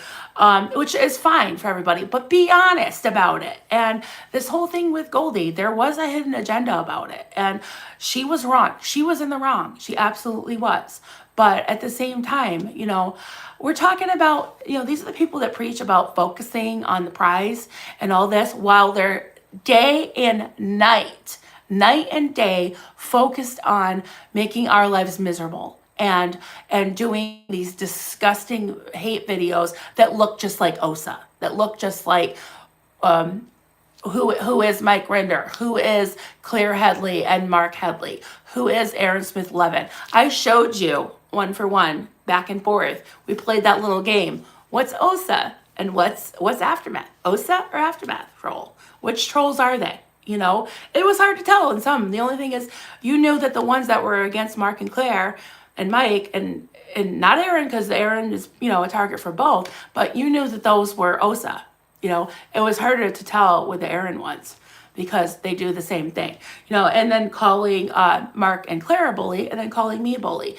Which is fine for everybody, but be honest about it. And this whole thing with Goldie, there was a hidden agenda about it. And she was wrong. She was in the wrong. She absolutely was. But at the same time, we're talking about, these are the people that preach about focusing on the prize and all this while they're day and night and day focused on making our lives miserable and doing these disgusting hate videos that look just like Osa, that look just like who is Mike Rinder, who is Claire Headley and Mark Headley, who is Aaron Smith Levin. I showed you one for one, back and forth. We played that little game. What's Osa and what's Aftermath? Osa or Aftermath troll? Which trolls are they? It was hard to tell in some. The only thing is, you knew that the ones that were against Mark and Claire and Mike and not Aaron, because Aaron is, a target for both, but you knew that those were Osa. It was harder to tell with the Aaron ones because they do the same thing, and then calling Mark and Claire a bully and then calling me a bully,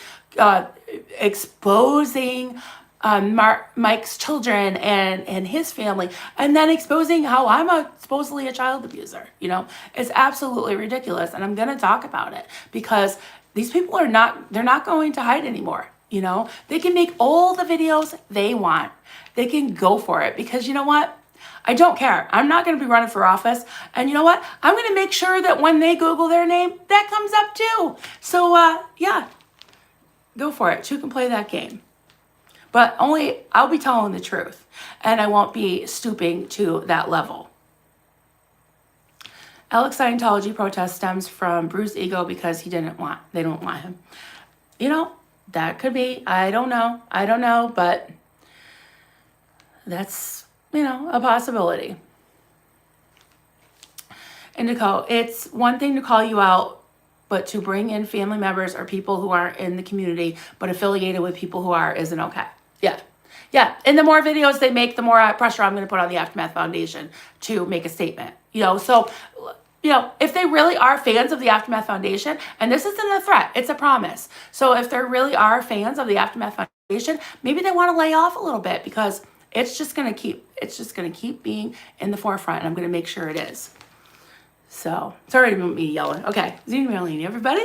exposing Mike's children and his family, and then exposing how I'm supposedly a child abuser. It's absolutely ridiculous. And I'm going to talk about it because these people they're not going to hide anymore. They can make all the videos they want. They can go for it because you know what? I don't care. I'm not going to be running for office. And you know what? I'm going to make sure that when they Google their name, that comes up too. So, yeah, go for it. You can play that game. But only I'll be telling the truth. And I won't be stooping to that level. Alex Scientology protest stems from bruised ego because they don't want him. That could be. I don't know. But that's, a possibility. Indico, it's one thing to call you out, but to bring in family members or people who aren't in the community, but affiliated with people who are, isn't okay. Yeah. And the more videos they make, the more pressure I'm going to put on the Aftermath Foundation to make a statement. So, if they really are fans of the Aftermath Foundation, and this isn't a threat, it's a promise. So if they really are fans of the Aftermath Foundation, maybe they want to lay off a little bit because it's just going to keep being in the forefront, and I'm going to make sure it is. So, sorry about me yelling. Okay, Zine Marlene, everybody.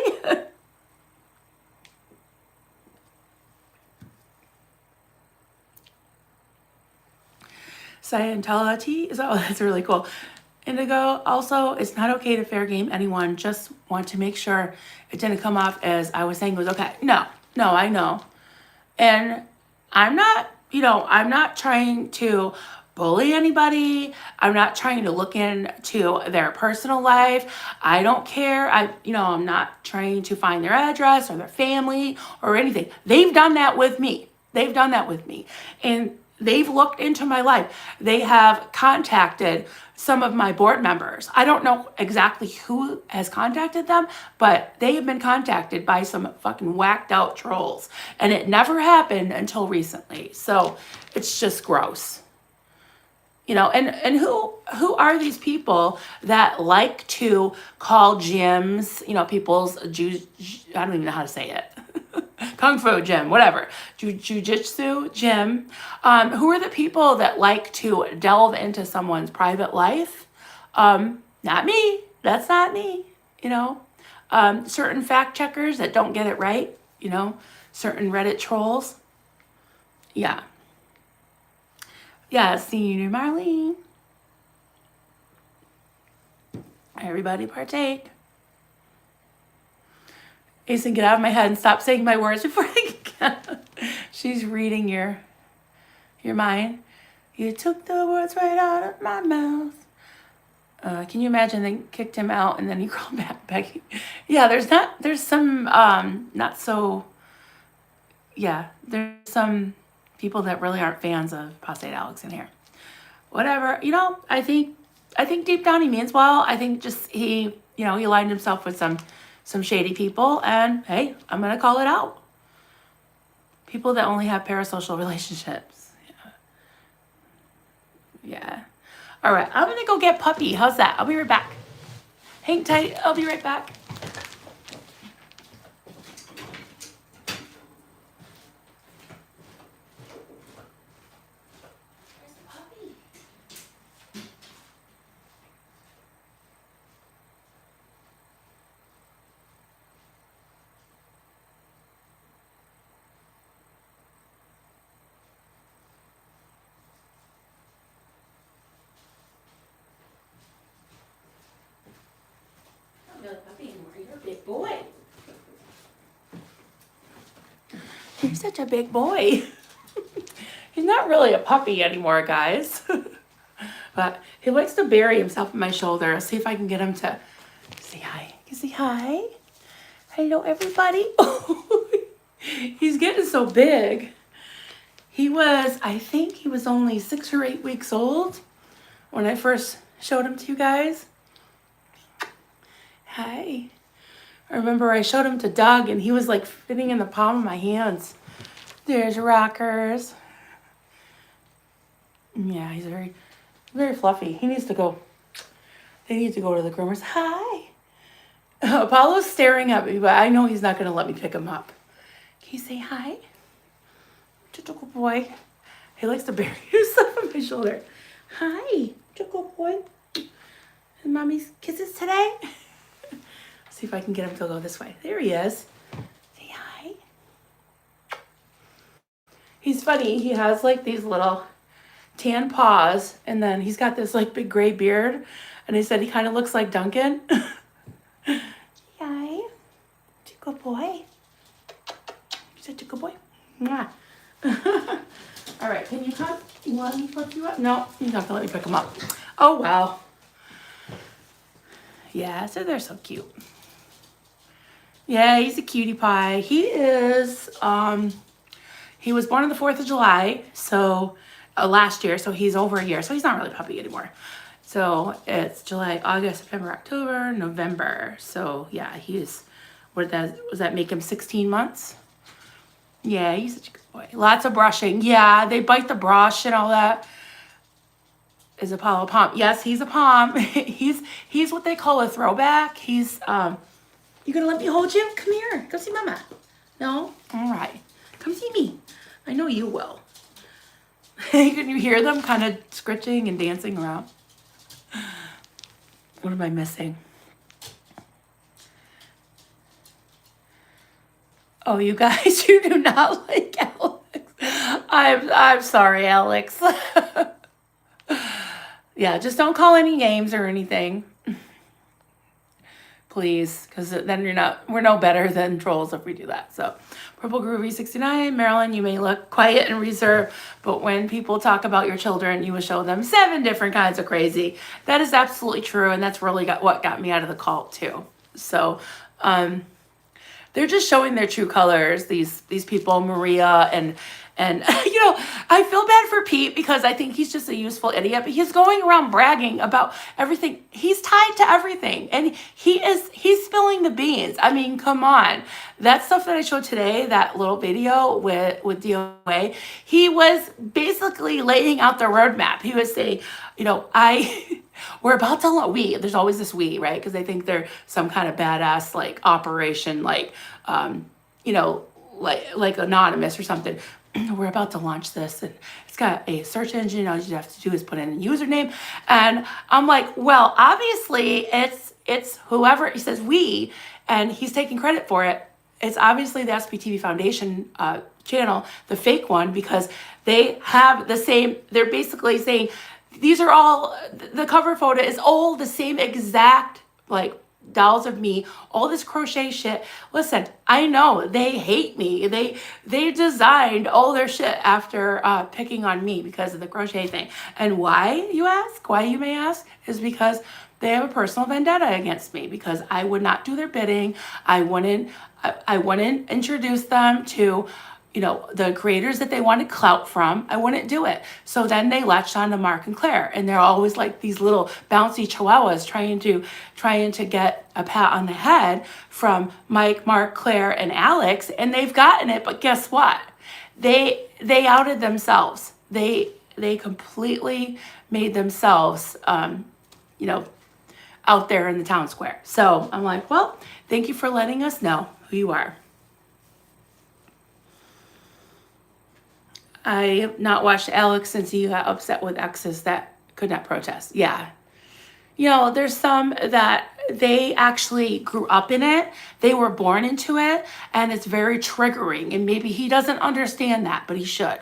Scientology, that's really cool. Indigo, also, it's not okay to fair game anyone. Just want to make sure it didn't come off as I was saying it was okay. No, I know. And I'm not trying to bully anybody. I'm not trying to look into their personal life. I don't care. I'm not trying to find their address or their family or anything. They've done that with me. And they've looked into my life. They have contacted some of my board members. I don't know exactly who has contacted them, but they have been contacted by some fucking whacked out trolls. And it never happened until recently. So it's just gross. And who are these people that like to call gyms, people's I don't even know how to say it. Kung Fu gym, whatever, Jiu-Jitsu gym. Who are the people that like to delve into someone's private life? Not me. That's not me. Certain fact checkers that don't get it right. Certain Reddit trolls. Yeah. Yeah, Senior Marlene. Everybody partake. Asen, get out of my head and stop saying my words before I get. She's reading your mind. You took the words right out of my mouth. Can you imagine they kicked him out and then he crawled back begging? Yeah, there's some not so, yeah, there's some people that really aren't fans of Apostate Alex in here. Whatever, you know, I think deep down he means well. I think just he aligned himself with some shady people, and hey, I'm gonna call it out. People that only have parasocial relationships. Yeah. All right, I'm gonna go get Puppy. How's that? I'll be right back. Hang tight. I'll be right back. You're a big boy. You're such a big boy. He's not really a puppy anymore, guys. But he likes to bury himself in my shoulder. I'll see if I can get him to say hi. You say hi? Hello, everybody. He's getting so big. I think he was only 6 or 8 weeks old when I first showed him to you guys. Hi. I remember I showed him to Doug and he was like fitting in the palm of my hands. There's Rockers. Yeah, he's very, very fluffy. He needs to go. They need to go to the groomers. Hi. Apollo's staring at me, but I know he's not going to let me pick him up. Can you say hi? Good boy. He likes to bury himself on my shoulder. Hi. Good boy. And mommy's kisses today. See if I can get him to go this way. There he is. Say hi. He's funny. He has like these little tan paws, and then he's got this like big gray beard, and they said he kind of looks like Duncan. Hi. Good boy. You're such a good boy. Mwah. All right, can you come? You want me to pick you up? No, you're not gonna let me pick him up. Oh, wow. Yeah, so they're so cute. Yeah, he's a cutie pie. He is, he was born on the 4th of July, so last year, so he's over a year, so he's not really a puppy anymore. So it's July, August, September, October, November. So yeah, was that make him 16 months? Yeah, he's such a good boy. Lots of brushing. Yeah, they bite the brush and all that. Is Apollo a pom? Yes, he's a pom. he's what they call a throwback. He's you gonna let me hold you? Come here. Go see Mama. No? All right. Come see me. I know you will. Can you hear them kind of scritching and dancing around? What am I missing? Oh, you guys, you do not like Alex. I'm sorry, Alex. Yeah, just don't call any names or anything. Please, because then we're no better than trolls if we do that. So, Purple Groovy 69, Marilyn, you may look quiet and reserved, but when people talk about your children, you will show them 7 different kinds of crazy. That is absolutely true, and that's really what got me out of the cult too. So, they're just showing their true colors. These people, Maria and I feel bad for Pete because I think he's just a useful idiot, but he's going around bragging about everything. He's tied to everything, and he's spilling the beans. I mean, come on. That stuff that I showed today, that little video with DOA, he was basically laying out the roadmap. He was saying, we're about to there's always this we, right? Because they think they're some kind of badass like operation, like like anonymous or something. We're about to launch this, and it's got a search engine. All you have to do is put in a username. And I'm like, well, obviously it's whoever. He says we, and he's taking credit for it. It's obviously the SPTV Foundation channel, the fake one, because they have the same. They're basically saying these are all, the cover photo is all the same exact like dolls of me, all this crochet shit. Listen, I know they hate me. They designed all their shit after picking on me because of the crochet thing. And why, you ask? Why, you may ask? Is because they have a personal vendetta against me because I would not do their bidding. I wouldn't introduce them to you know, the creators that they wanted clout from, I wouldn't do it. So then they latched on to Mark and Claire, and they're always like these little bouncy chihuahuas trying to get a pat on the head from Mike, Mark, Claire, and Alex, and they've gotten it. But guess what? They outed themselves. They completely made themselves, you know, out there in the town square. So I'm like, well, thank you for letting us know who you are. I have not watched Alex since he got upset with exes that could not protest. Yeah. You know, there's some that they actually grew up in it. They were born into it, and it's very triggering. And maybe he doesn't understand that, but he should.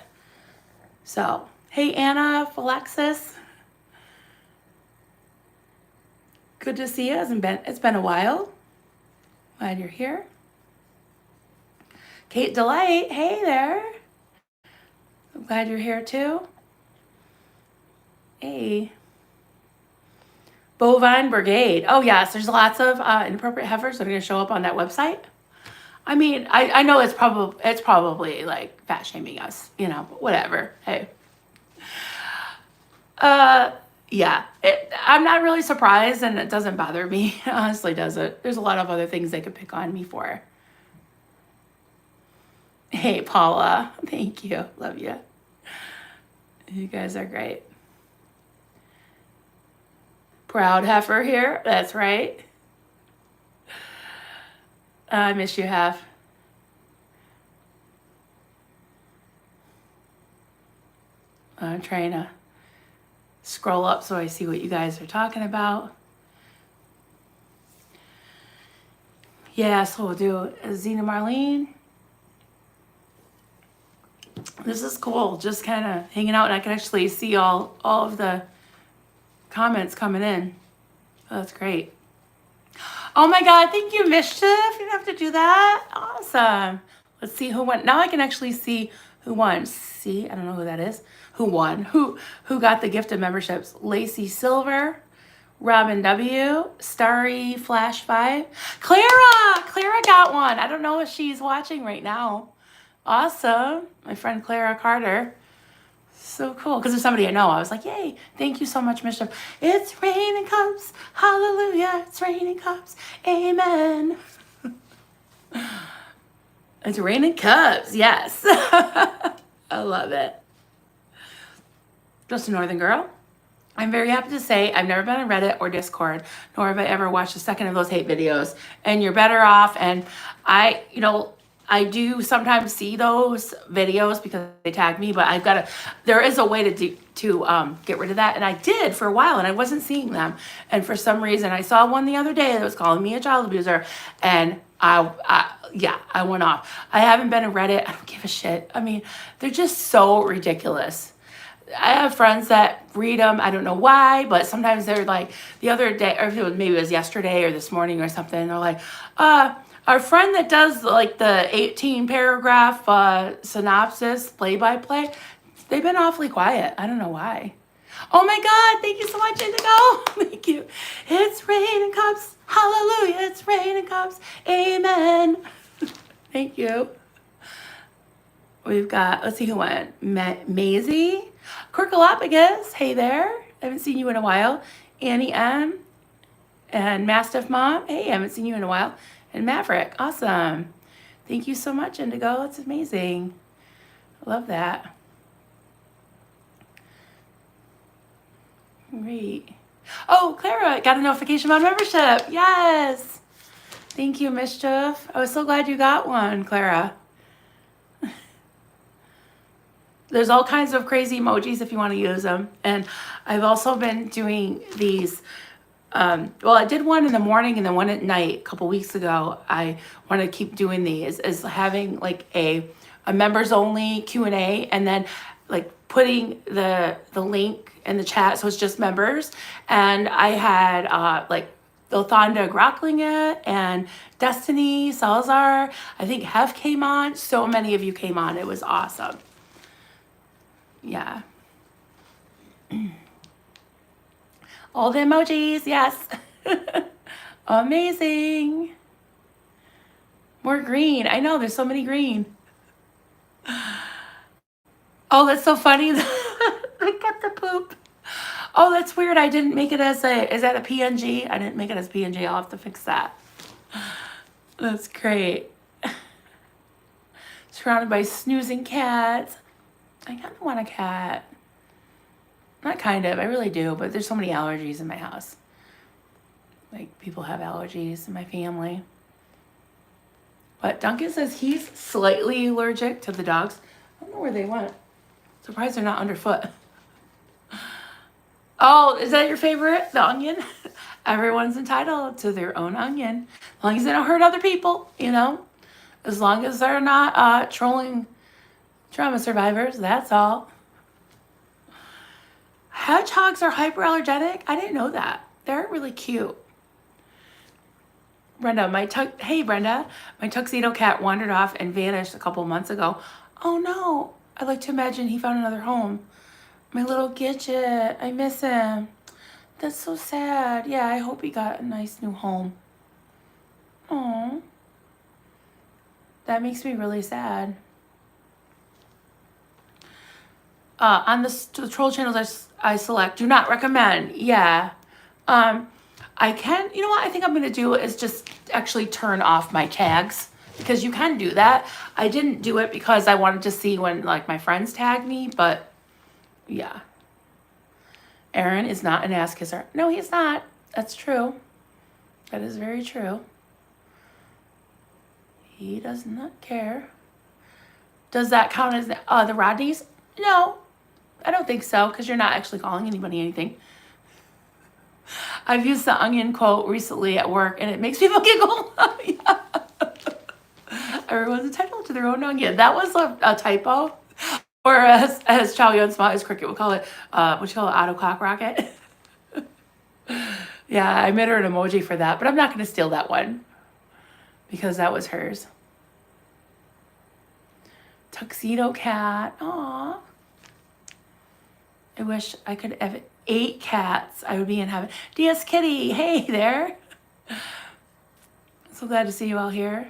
So, hey, Anna, Alexis. Good to see you. It's been a while. Glad you're here. Kate Delight, hey there. I'm glad you're here too. Hey. Bovine Brigade. Oh yes, there's lots of inappropriate heifers that are going to show up on that website. I mean, I know it's probably like fat shaming us, you know, but whatever. Hey. Yeah, I'm not really surprised, and it doesn't bother me. It honestly doesn't. There's a lot of other things they could pick on me for. Hey, Paula. Thank you. Love you. You guys are great. Proud heifer here. That's right. I miss you, Hef. I'm trying to scroll up so I see what you guys are talking about. Yeah, so we'll do Zena Marlene. This is cool, just kind of hanging out, and I can actually see all of the comments coming in. Oh, that's great. Oh my God, thank you, Mischief. You didn't have to do that. Awesome. Let's see who won. Now I can actually see who won. See, I don't know who that is. Who won? Who got the gift of memberships? Lacey Silver, Robin W, Starry Flash 5. Clara got one. I don't know if she's watching right now. Awesome. My friend Clara Carter. So cool. Because there's somebody I know. I was like, yay. Thank you so much, Mischief. It's raining cups. Hallelujah. It's raining cups. Amen. It's raining cups. Yes. I love it. Just a Northern girl. I'm very happy to say I've never been on Reddit or Discord, nor have I ever watched a second of those hate videos. And you're better off. And I do sometimes see those videos because they tag me, but there is a way to get rid of that. And I did for a while, and I wasn't seeing them. And for some reason, I saw one the other day that was calling me a child abuser, and I went off. I haven't been on Reddit. I don't give a shit. I mean, they're just so ridiculous. I have friends that read them. I don't know why, but sometimes they're like, the other day, or maybe it was yesterday or this morning or something, and they're like, our friend that does like the 18 paragraph synopsis play-by-play, they've been awfully quiet. I don't know why. Oh my God, thank you so much, Indigo. Thank you. It's raining cups. Hallelujah, it's raining cups. Amen. Thank you. We've got, let's see who went. Maisie. Kirkalopagus, hey there. I haven't seen you in a while. Annie M. And Mastiff Mom. Hey, I haven't seen you in a while. And Maverick, awesome. Thank you so much, Indigo. It's amazing. I love that. Great. Oh, Clara, got a notification about membership. Yes. Thank you, Mischief. I was so glad you got one, Clara. There's all kinds of crazy emojis if you want to use them. And I've also been doing these. Well, I did one in the morning and then one at night a couple weeks ago. I want to keep doing these, is having like a members only Q&A, and then like putting the link in the chat so it's just members. And I had like Lothanda Grocklinger and Destiny Salazar. I think Hef came on. So many of you came on. It was awesome. Yeah. All the emojis, yes. Amazing. More green. I know, there's so many green. Oh, that's so funny. I got the poop. Oh, that's weird. I didn't make it as a, is that a PNG? I didn't make it as PNG. I'll have to fix that. That's great. Surrounded by snoozing cats. I kind of want a cat. Not kind of, I really do, but there's so many allergies in my house. Like, people have allergies in my family. But Duncan says he's slightly allergic to the dogs. I don't know where they went. Surprised they're not underfoot. Oh, is that your favorite? The onion? Everyone's entitled to their own onion. As long as they don't hurt other people, you know? As long as they're not trolling trauma survivors, that's all. Hedgehogs are hyperallergenic? I didn't know that. They're really cute. Brenda, hey Brenda, my tuxedo cat wandered off and vanished a couple months ago. Oh no, I like to imagine he found another home. My little Gidget, I miss him. That's so sad. Yeah, I hope he got a nice new home. Oh, that makes me really sad. On the troll channels I select, do not recommend. Yeah. I can, you know what I think I'm going to do is just actually turn off my tags, because you can do that. I didn't do it because I wanted to see when like my friends tag me, but yeah. Aaron is not an ass kisser. No, he's not. That's true. That is very true. He does not care. Does that count as the Rodneys? No, I don't think so, because you're not actually calling anybody anything. I've used the onion quote recently at work, and it makes people giggle. Yeah. Everyone's entitled to their own onion. That was a typo. Or as Chow Yun Sma, as Cricket would call it, what you call it, auto cock rocket. Yeah, I made her an emoji for that, but I'm not going to steal that one, because that was hers. Tuxedo cat. Aw. I wish I could have 8 cats. I would be in heaven. DS Kitty, hey there. So glad to see you all here.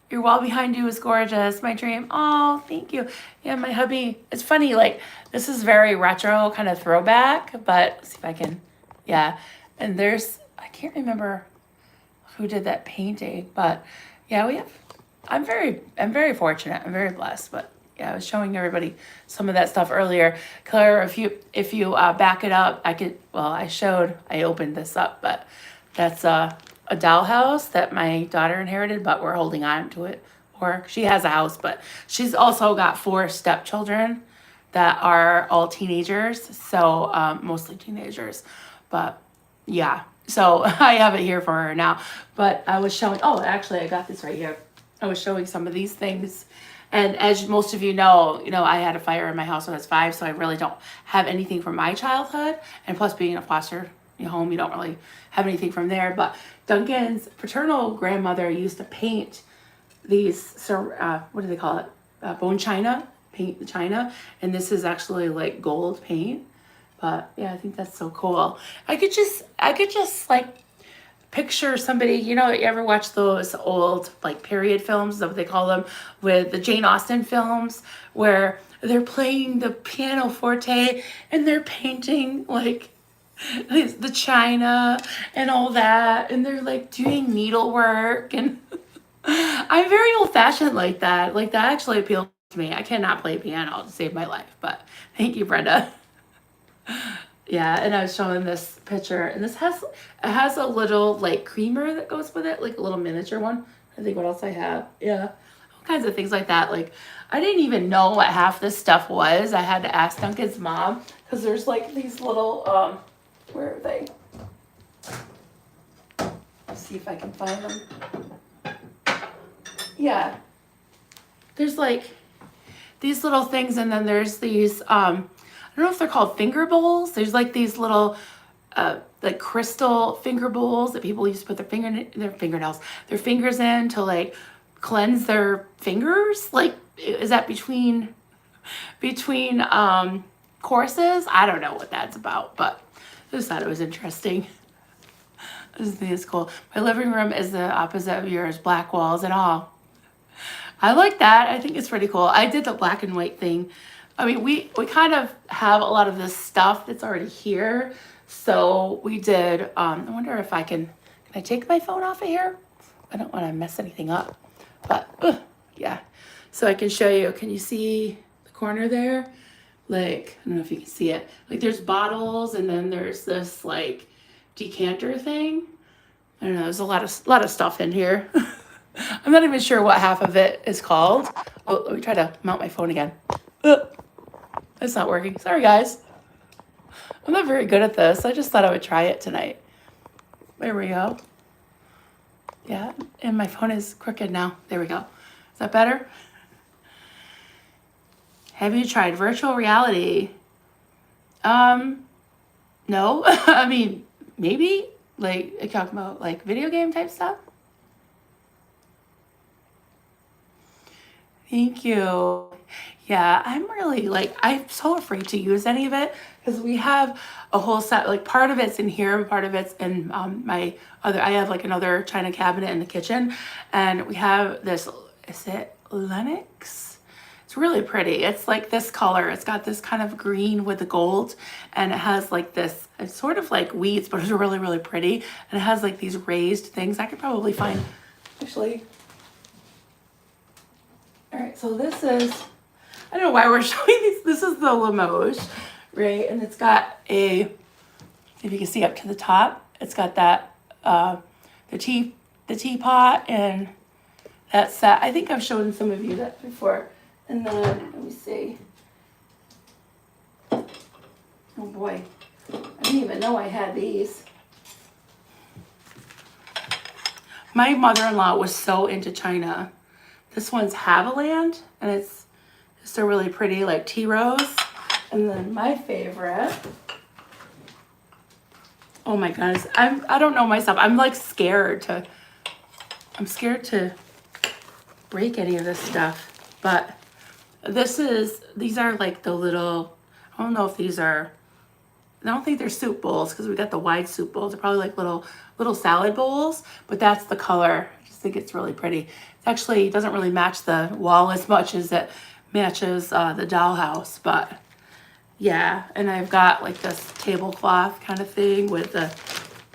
Your wall behind you is gorgeous. My dream. Oh, thank you. Yeah, my hubby. It's funny, like, this is very retro, kind of throwback, but let's see if I can, yeah. And there's, I can't remember who did that painting, but yeah, we have, I'm very fortunate. I'm very blessed, but yeah, I was showing everybody some of that stuff earlier. Claire, if you back it up, I opened this up, but that's a dollhouse that my daughter inherited, but we're holding on to it. Or she has a house, but she's also got 4 stepchildren that are all teenagers, so mostly teenagers. But yeah, so I have it here for her now. But I was showing, oh, actually, I got this right here. I was showing some of these things. And as most of you know, I had a fire in my house when I was 5, so I really don't have anything from my childhood. And plus, being in a foster home, you don't really have anything from there. But Duncan's paternal grandmother used to paint these, what do they call it? Bone china, paint the china. And this is actually like gold paint. But yeah, I think that's so cool. I could just like picture somebody, you ever watch those old like period films, what they call them, with the Jane Austen films, where they're playing the pianoforte and they're painting like the china and all that, and they're like doing needlework, and I'm very old-fashioned like that. Like, that actually appeals to me. I cannot play piano to save my life, but thank you, Brenda. Yeah, and I was showing this picture, and it has a little like creamer that goes with it, like a little miniature one. I think what else I have. Yeah, all kinds of things like that. Like, I didn't even know what half this stuff was. I had to ask Duncan's mom, because there's like these little where are they? Let's see if I can find them. Yeah, there's like these little things, and then there's these I don't know if they're called finger bowls. There's like these little like crystal finger bowls that people used to put their fingers in to like cleanse their fingers. Like, is that between courses? I don't know what that's about, but I just thought it was interesting. I just think it's cool. My living room is the opposite of yours, black walls and all. I like that. I think it's pretty cool. I did the black and white thing. I mean, we kind of have a lot of this stuff that's already here. So we did, I wonder if can I take my phone off of here? I don't want to mess anything up, but yeah. So I can show you, can you see the corner there? Like, I don't know if you can see it. Like there's bottles and then there's this like decanter thing. I don't know, there's a lot of stuff in here. I'm not even sure what half of it is called. Oh, let me try to mount my phone again. It's not working. Sorry, guys. I'm not very good at this. I just thought I would try it tonight. There we go. Yeah, and my phone is crooked now. There we go. Is that better? Have you tried virtual reality? No. I mean, maybe. Like, I talk about like video game type stuff. Thank you. Yeah, I'm really like, I'm so afraid to use any of it because we have a whole set, like part of it's in here, part of it's in I have like another china cabinet in the kitchen, and we have this, is it Lennox? It's really pretty. It's like this color. It's got this kind of green with the gold, and it has like this, it's sort of like weeds, but it's really, really pretty. And it has like these raised things. I could probably find, actually. All right, so this is, I don't know why we're showing these. This is the Limoges, right? And it's got a, if you can see up to the top, it's got that, the teapot and that set. I think I've shown some of you that before. And then, let me see. Oh boy, I didn't even know I had these. My mother-in-law was so into China. This one's Haviland, and it's just a really pretty like tea rose. And then my favorite, oh my goodness, I don't know myself. I'm like scared to break any of this stuff. But these are like the little, I don't know if these are, I don't think they're soup bowls because we got the wide soup bowls. They're probably like little salad bowls, but that's the color. I just think it's really pretty. It actually doesn't really match the wall as much as it matches the dollhouse, but yeah. And I've got like this tablecloth kind of thing with a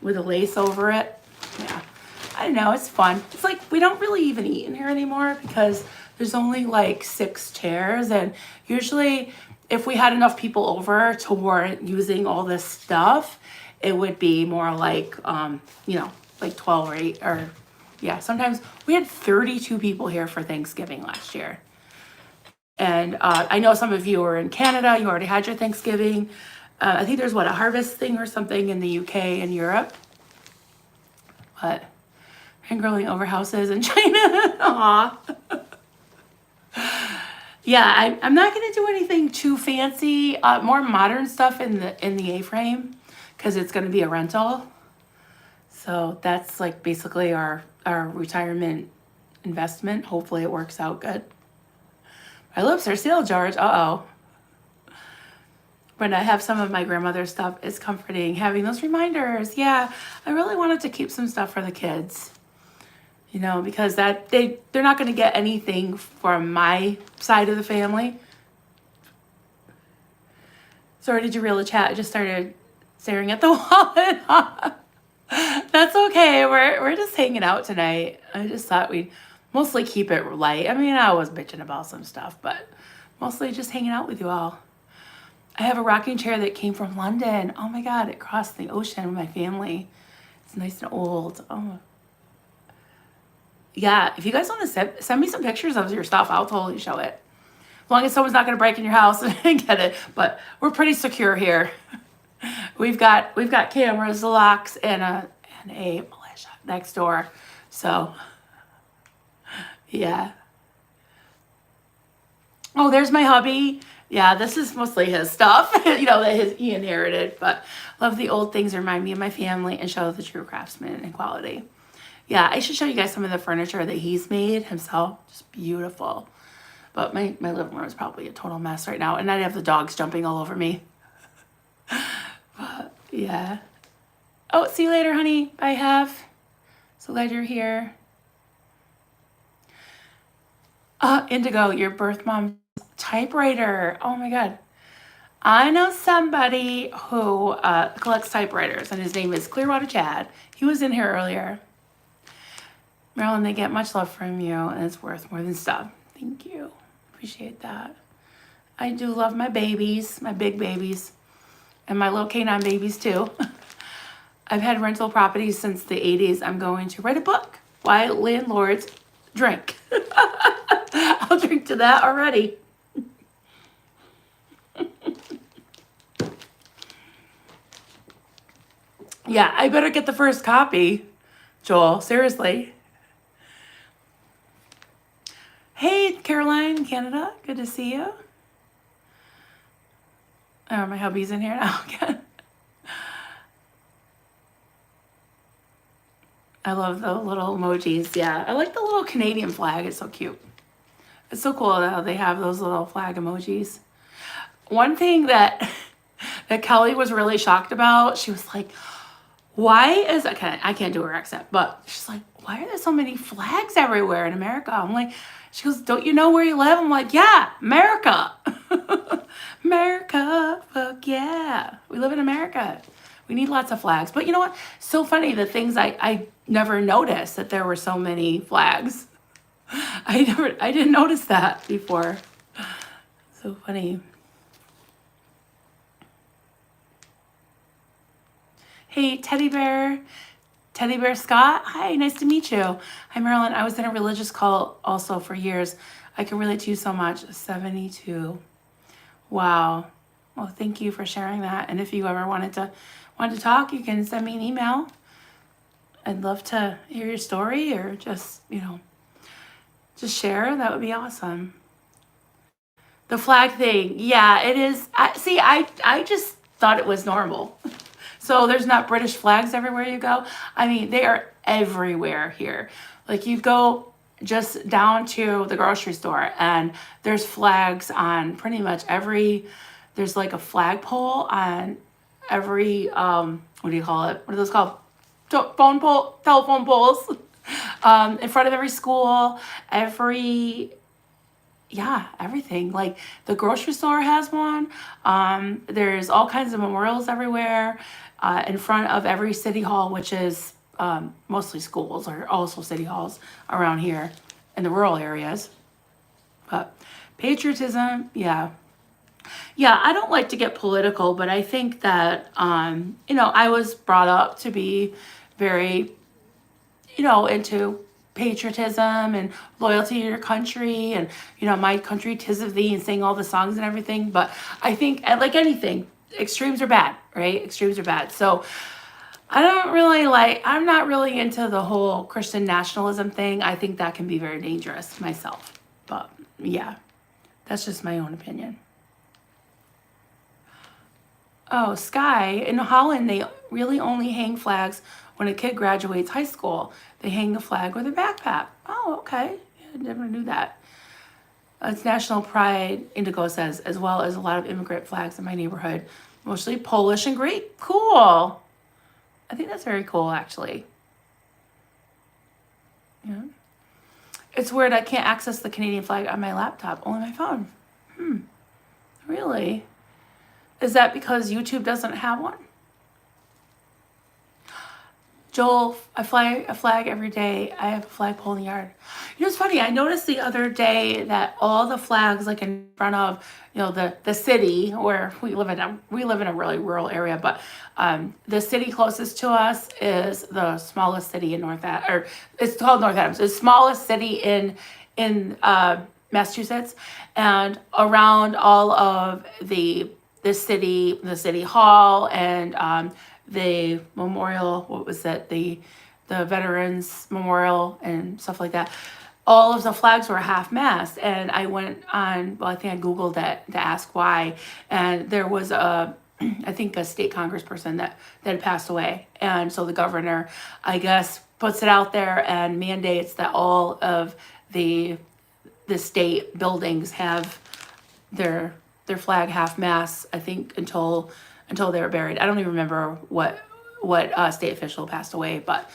lace over it. Yeah, I don't know, it's fun. It's like we don't really even eat in here anymore because there's only like 6 chairs, and usually if we had enough people over to warrant using all this stuff, it would be more like, like 12 or 8 or, yeah, sometimes we had 32 people here for Thanksgiving last year. And I know some of you are in Canada, you already had your Thanksgiving. I think there's a harvest thing or something in the UK and Europe. But I'm grilling over houses in China. Aw. Yeah, I'm not going to do anything too fancy. More modern stuff in the A-frame because it's going to be a rental. So that's like basically our retirement investment. Hopefully it works out good. My lips are sealed, George. Uh-oh. When I have some of my grandmother's stuff, it's comforting having those reminders. Yeah, I really wanted to keep some stuff for the kids. You know, because they're not going to get anything from my side of the family. Sorry, did you reel the chat? I just started staring at the wall. That's okay. We're just hanging out tonight. I just thought we'd mostly keep it light. I mean, I was bitching about some stuff, but mostly just hanging out with you all. I have a rocking chair that came from London. Oh my God, it crossed the ocean with my family. It's nice and old. Oh. Yeah, if you guys want to send me some pictures of your stuff, I'll totally show it. As long as someone's not going to break in your house and get it. But we're pretty secure here. We've got cameras, locks, and a militia next door. So, yeah. Oh, there's my hubby. Yeah, this is mostly his stuff, that he inherited. But love the old things, remind me of my family, and show the true craftsman and quality. Yeah, I should show you guys some of the furniture that he's made himself. Just beautiful. But my living room is probably a total mess right now. And I have the dogs jumping all over me. But, yeah. Oh, see you later, honey. I have. So glad you're here. Indigo, your birth mom's typewriter. Oh my God. I know somebody who collects typewriters, and his name is Clearwater Chad. He was in here earlier. Marilyn, they get much love from you, and it's worth more than stuff. Thank you. Appreciate that. I do love my babies, my big babies, and my little canine babies too. I've had rental properties since the 80s. I'm going to write a book, Why Landlords Drink. I'll drink to that already. Yeah, I better get the first copy, Joel. Seriously. Hey, Caroline, Canada. Good to see you. Oh, my hubby's in here now again. I love the little emojis. Yeah, I like the little Canadian flag. It's so cute. It's so cool how they have those little flag emojis. One thing that Kelly was really shocked about, she was like, why is, I can't do her accent, but she's like, why are there so many flags everywhere in America? I'm like, she goes, don't you know where you live? I'm like, yeah, America. America, fuck yeah. We live in America. We need lots of flags. But you know what? So funny, the things I never noticed that there were so many flags. I didn't notice that before. So funny. Hey, Teddy Bear Scott. Hi, nice to meet you. Hi, Marilyn. I was in a religious cult also for years. I can relate to you so much. 72. Wow. Well, thank you for sharing that. And if you ever wanted to talk, you can send me an email. I'd love to hear your story, or just, just share. That would be awesome. The flag thing. Yeah, it is. I just thought it was normal. So there's not British flags everywhere you go. I mean, they are everywhere here. Like, you go just down to the grocery store and there's flags on pretty much there's like a flagpole on every, what do you call it? What are those called? Telephone poles. In front of every school, everything. Like, the grocery store has one. There's all kinds of memorials everywhere. In front of every city hall, which is mostly schools, or also city halls around here in the rural areas. But patriotism, yeah. Yeah, I don't like to get political, but I think that, I was brought up to be very, into patriotism and loyalty to your country, and, my country 'tis of thee, and sing all the songs and everything. But I think, like anything, extremes are bad, right? Extremes are bad. So I'm not really into the whole Christian nationalism thing. I think that can be very dangerous myself. But yeah, that's just my own opinion. Oh, Sky, in Holland, they really only hang flags when a kid graduates high school. They hang the flag with a backpack. Oh, okay. I never knew that. It's national pride, Indigo says, as well as a lot of immigrant flags in my neighborhood, mostly Polish and Greek. Cool. I think that's very cool, actually. Yeah. It's weird I can't access the Canadian flag on my laptop, only my phone. Really? Is that because YouTube doesn't have one? Joel, I fly a flag every day. I have a flagpole in the yard. It's funny. I noticed the other day that all the flags, like in front of, the city where we live in a really rural area, but the city closest to us is the smallest city in it's called North Adams. It's the smallest city in Massachusetts, and around all of the city hall, and the memorial, what was that? The Veterans Memorial and stuff like that. All of the flags were half-mast, and I went on, I think I Googled it to ask why, and there was I think a state congressperson that had passed away, and so the governor, I guess, puts it out there and mandates that all of the state buildings have their flag half-mast, I think, until they were buried. I don't even remember what state official passed away, but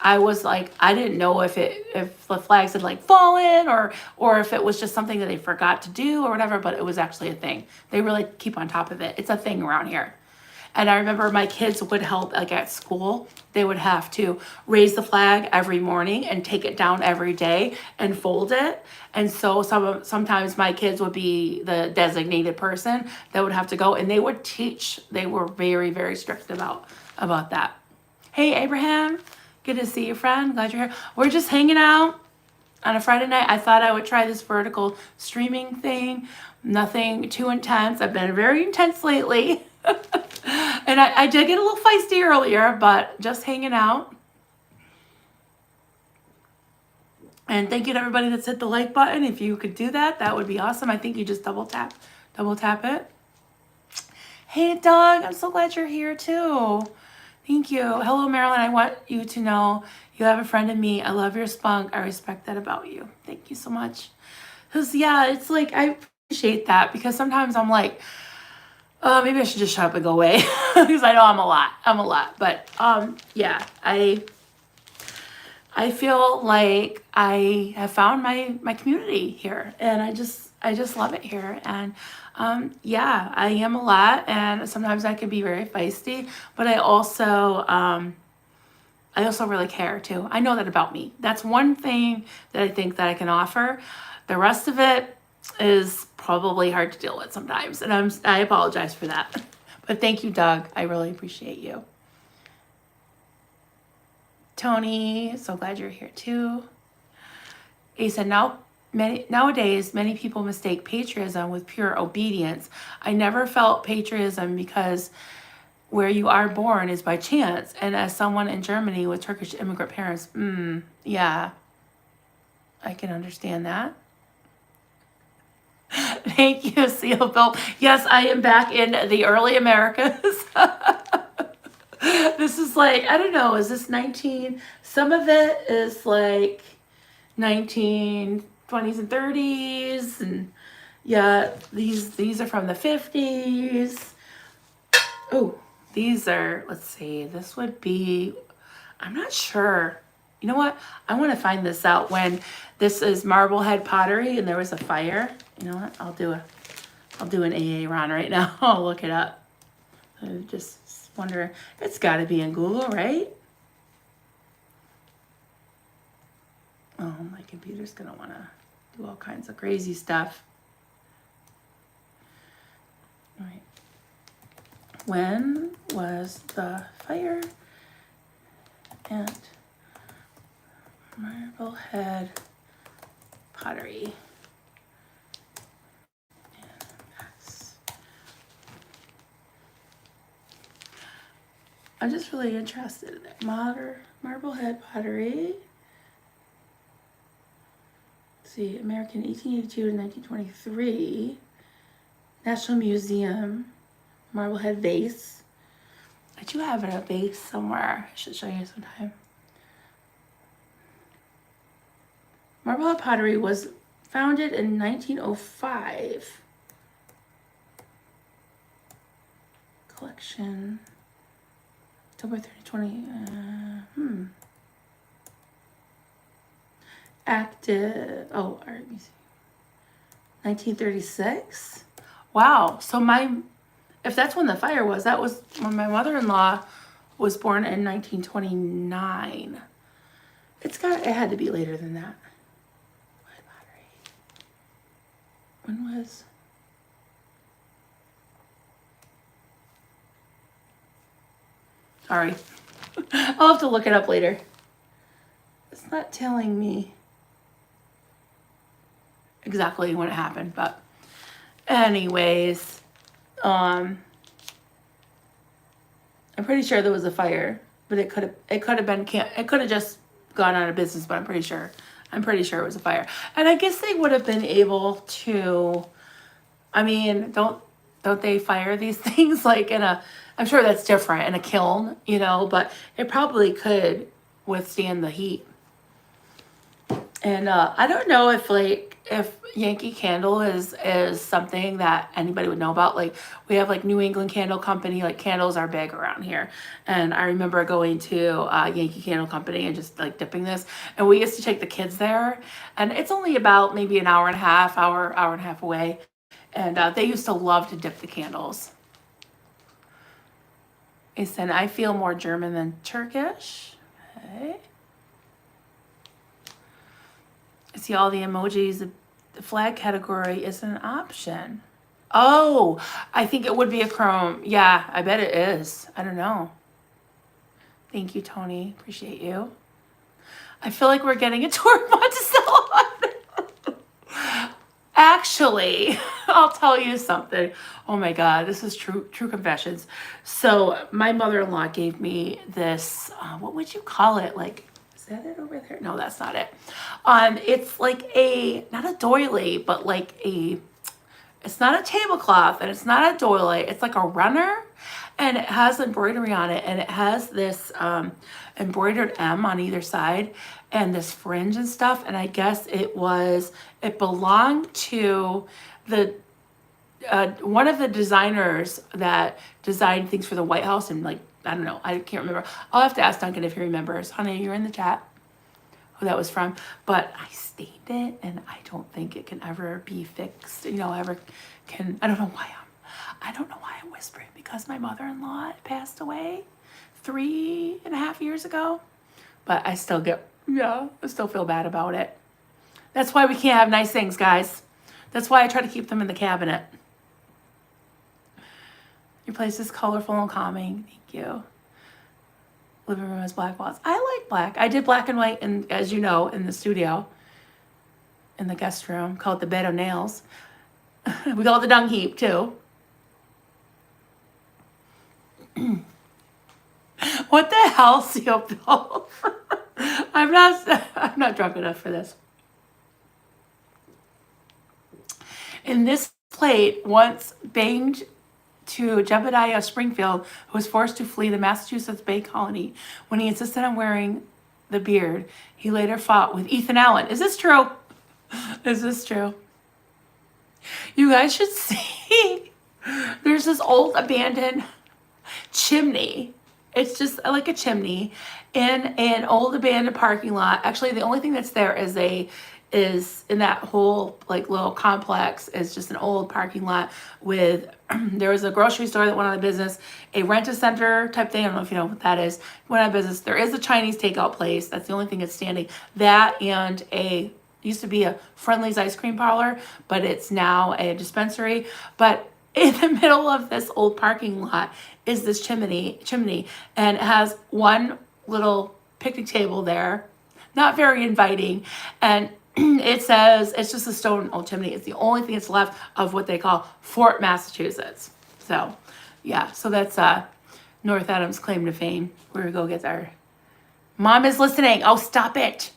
I was like, I didn't know if the flags had like fallen or if it was just something that they forgot to do or whatever, but it was actually a thing. They really keep on top of it. It's a thing around here. And I remember my kids would help, like at school, they would have to raise the flag every morning and take it down every day and fold it. And so sometimes my kids would be the designated person that would have to go, and they would teach. They were very, very strict about that. Hey, Abraham, good to see you, friend. Glad you're here. We're just hanging out on a Friday night. I thought I would try this vertical streaming thing. Nothing too intense. I've been very intense lately. And I did get a little feisty earlier, but just hanging out. And thank you to everybody that's hit the like button. If you could do that, that would be awesome. I think you just double tap it. Hey, Doug, I'm so glad you're here too. Thank you. Hello, Marilyn. I want you to know you have a friend in me. I love your spunk. I respect that about you. Thank you so much. Because, yeah, it's like, I appreciate that because sometimes I'm like, oh, maybe I should just shut up and go away because I know I'm a lot. But, yeah, I feel like I have found my community here, and I just love it here. And yeah, I am a lot, and sometimes I can be very feisty, but I also really care too. I know that about me. That's one thing that I think that I can offer. The rest of it is probably hard to deal with sometimes, and I apologize for that. But thank you, Doug. I really appreciate you. Tony, so glad you're here too. He said, nowadays, many people mistake patriotism with pure obedience. I never felt patriotism because where you are born is by chance. And as someone in Germany with Turkish immigrant parents, yeah, I can understand that. Thank you, Seal Bill. Yes, I am back in the early Americas. This is like, I don't know, is this 19? Some of it is like 1920s and 30s, and yeah, these are from the 50s. Oh, these are, let's see, this would be, I'm not sure. You know what? I want to find this out. When this is Marblehead pottery and there was a fire. You know what? I'll do an AA run right now. I'll look it up. I just wonder, it's got to be in Google, right? Oh, my computer's going to want to do all kinds of crazy stuff. All right. When was the fire at Marblehead pottery? I'm just really interested in that. Marblehead pottery. Let's see, American 1882 to 1923. National Museum. Marblehead vase. I do have a vase somewhere. I should show you sometime. Marblehead pottery was founded in 1905. Collection. October 30, 20. Active. Oh, all right, let me see. 1936. Wow. So if that's when the fire was, that was when my mother-in-law was born in 1929. It had to be later than that. When was? Sorry. I'll have to look it up later. It's not telling me exactly when it happened, but anyways, I'm pretty sure there was a fire, but it could have just gone out of business, but I'm pretty sure it was a fire. And I guess they would have been able to, I mean, don't they fire these things like I'm sure that's different in a kiln, but it probably could withstand the heat. And I don't know if like if Yankee Candle is something that anybody would know about. Like, we have like New England Candle Company, like candles are big around here. And I remember going to Yankee Candle Company and just like dipping this. And we used to take the kids there. And it's only about maybe an hour and a half, hour and a half away. And they used to love to dip the candles. He said, I feel more German than Turkish. Okay. See all the emojis. The flag category is an option. Oh, I think it would be a Chrome. Yeah, I bet it is. I don't know. Thank you, Tony. Appreciate you. I feel like we're getting a tour of Monticello. Actually, I'll tell you something. Oh my God, this is true confessions. So my mother-in-law gave me this, what would you call it? Like, is that it over there? No, that's not it. It's like not a doily, but like it's not a tablecloth and it's not a doily. It's like a runner, and it has embroidery on it, and it has this embroidered M on either side and this fringe and stuff. And I guess it belonged to the one of the designers that designed things for the White House, and like, I don't know, I can't remember. I'll have to ask Duncan if he remembers. Honey, you're in the chat, who that was from. But I stained it, and I don't think it can ever be fixed. I don't know why I'm whispering, because my mother-in-law passed away 3.5 years ago. But I still feel bad about it. That's why we can't have nice things, guys. That's why I try to keep them in the cabinet. Your place is colorful and calming. Thank you. Living room has black walls. I like black. I did black and white, and as you know, in the studio, in the guest room, call it the bed of nails. We call it the dung heap too. What the hell, Seal Bill? I'm not drunk enough for this. And this plate once banged to Jebediah Springfield, who was forced to flee the Massachusetts Bay Colony when he insisted on wearing the beard. He later fought with Ethan Allen. Is this true? Is this true? You guys should see. There's this old abandoned chimney. It's just like a chimney in an old abandoned parking lot. Actually, the only thing that's there is in that whole like little complex is just an old parking lot with there was a grocery store that went out of business, a rent-a-center type thing. I don't know if you know what that is. Went out of business. There is a Chinese takeout place. That's the only thing that's standing. That and used to be a Friendly's ice cream parlor, but it's now a dispensary. But in the middle of this old parking lot is this chimney, and it has one little picnic table there, not very inviting, and it says it's just a stone old chimney. It's the only thing that's left of what they call Fort Massachusetts. So yeah, so that's North Adams' claim to fame. We're gonna go get our mom is listening. Oh, stop it.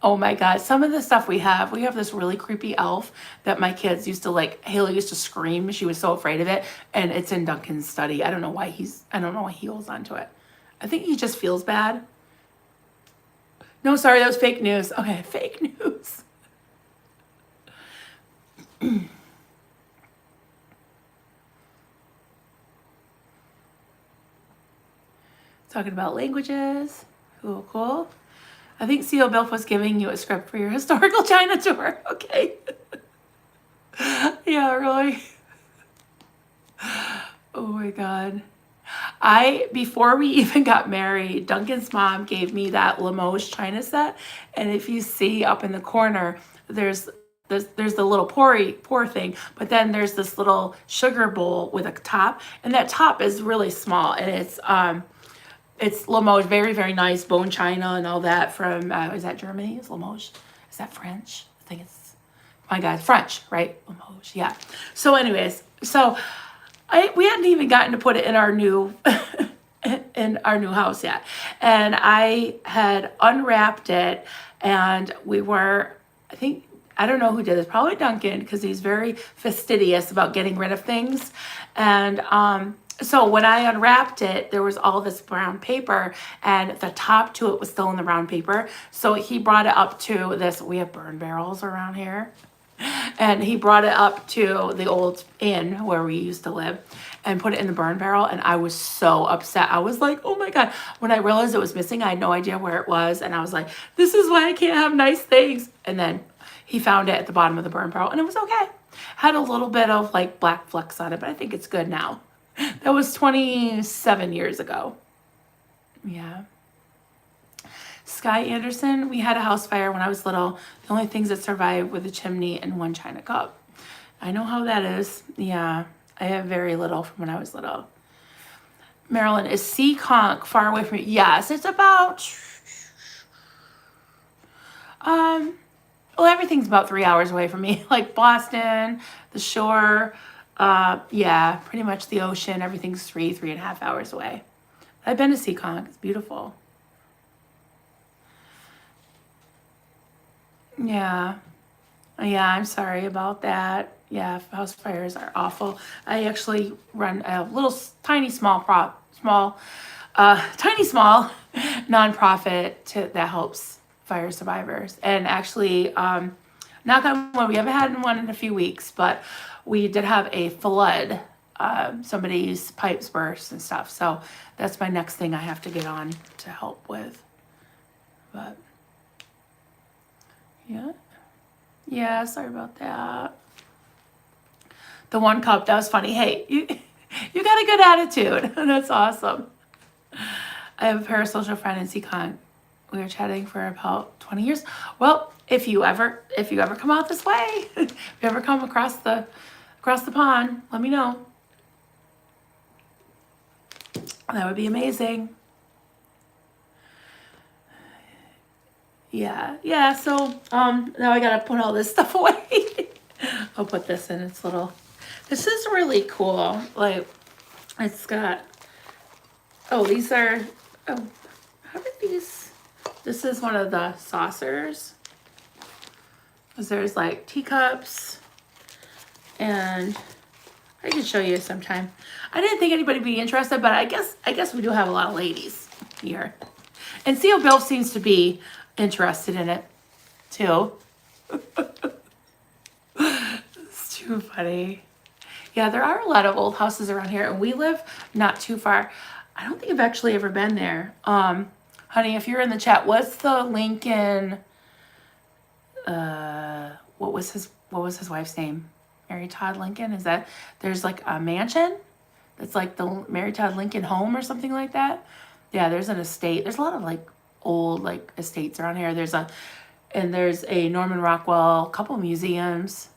Oh my God, some of the stuff we have this really creepy elf that my kids used to like. Haley used to scream. She was so afraid of it. And it's in Duncan's study. I don't know why he holds on to it. I think he just feels bad. No, sorry, that was fake news. Okay, fake news. Talking about languages. Cool. I think C.O. Bilf was giving you a script for your historical China tour. Okay. Yeah, really. Oh my God. Before we even got married, Duncan's mom gave me that Limoges China set. And if you see up in the corner, there's the little pour thing, but then there's this little sugar bowl with a top, and that top is really small, and it's Limoges, very, very nice bone china and all that from, is that Germany? Is Limoges? Is that French? I think it's, my God, French, right? Limoges, yeah. So anyways, we hadn't even gotten to put it in our new house yet. And I had unwrapped it, and I don't know who did this, probably Duncan, because he's very fastidious about getting rid of things. And So when I unwrapped it, there was all this brown paper, and the top to it was still in the brown paper. So he brought it up to this. We have burn barrels around here. And he brought it up to the old inn where we used to live and put it in the burn barrel. And I was so upset. I was like, oh my God. When I realized it was missing, I had no idea where it was. And I was like, this is why I can't have nice things. And then he found it at the bottom of the burn barrel and it was okay. Had a little bit of like black flecks on it, but I think it's good now. That was 27 years ago. Yeah. Sky Anderson, we had a house fire when I was little. The only things that survived were the chimney and one china cup. I know how that is. Yeah, I have very little from when I was little. Maryland, is Seekonk far away from you? Yes, it's about, well, everything's about 3 hours away from me. Like Boston, the shore, yeah, pretty much the ocean. Everything's 3.5 hours away. I've been to Seekonk. It's beautiful. Yeah. Yeah, I'm sorry about that. Yeah, house fires are awful. I actually run a little tiny small nonprofit that helps fire survivors. And actually, knock on wood, we haven't had one in a few weeks, but we did have a flood. Somebody's pipes burst and stuff. So that's my next thing I have to get on to help with. But yeah. Yeah, sorry about that. The one cup, that was funny. Hey, you got a good attitude. That's awesome. I have a parasocial friend in Seacon. We were chatting for about 20 years. Well, if you ever come out this way, if you ever come across the pond, let me know. That would be amazing. Yeah, so now I gotta put all this stuff away. I'll put this in its little, this is really cool. Like, it's got, these are, how did these, this is one of the saucers. Because there's like teacups, and I can show you sometime. I didn't think anybody would be interested, but I guess we do have a lot of ladies here. And Theo Bill seems to be interested in it too. It's too funny. Yeah, there are a lot of old houses around here, and we live not too far. I don't think I've actually ever been there. Honey, if you're in the chat, what's the Lincoln? What was his wife's name? Mary Todd Lincoln? Is that, there's like a mansion that's like the Mary Todd Lincoln home or something like that? Yeah, there's an estate. There's a lot of like old like estates around here. There's a Norman Rockwell, a couple museums.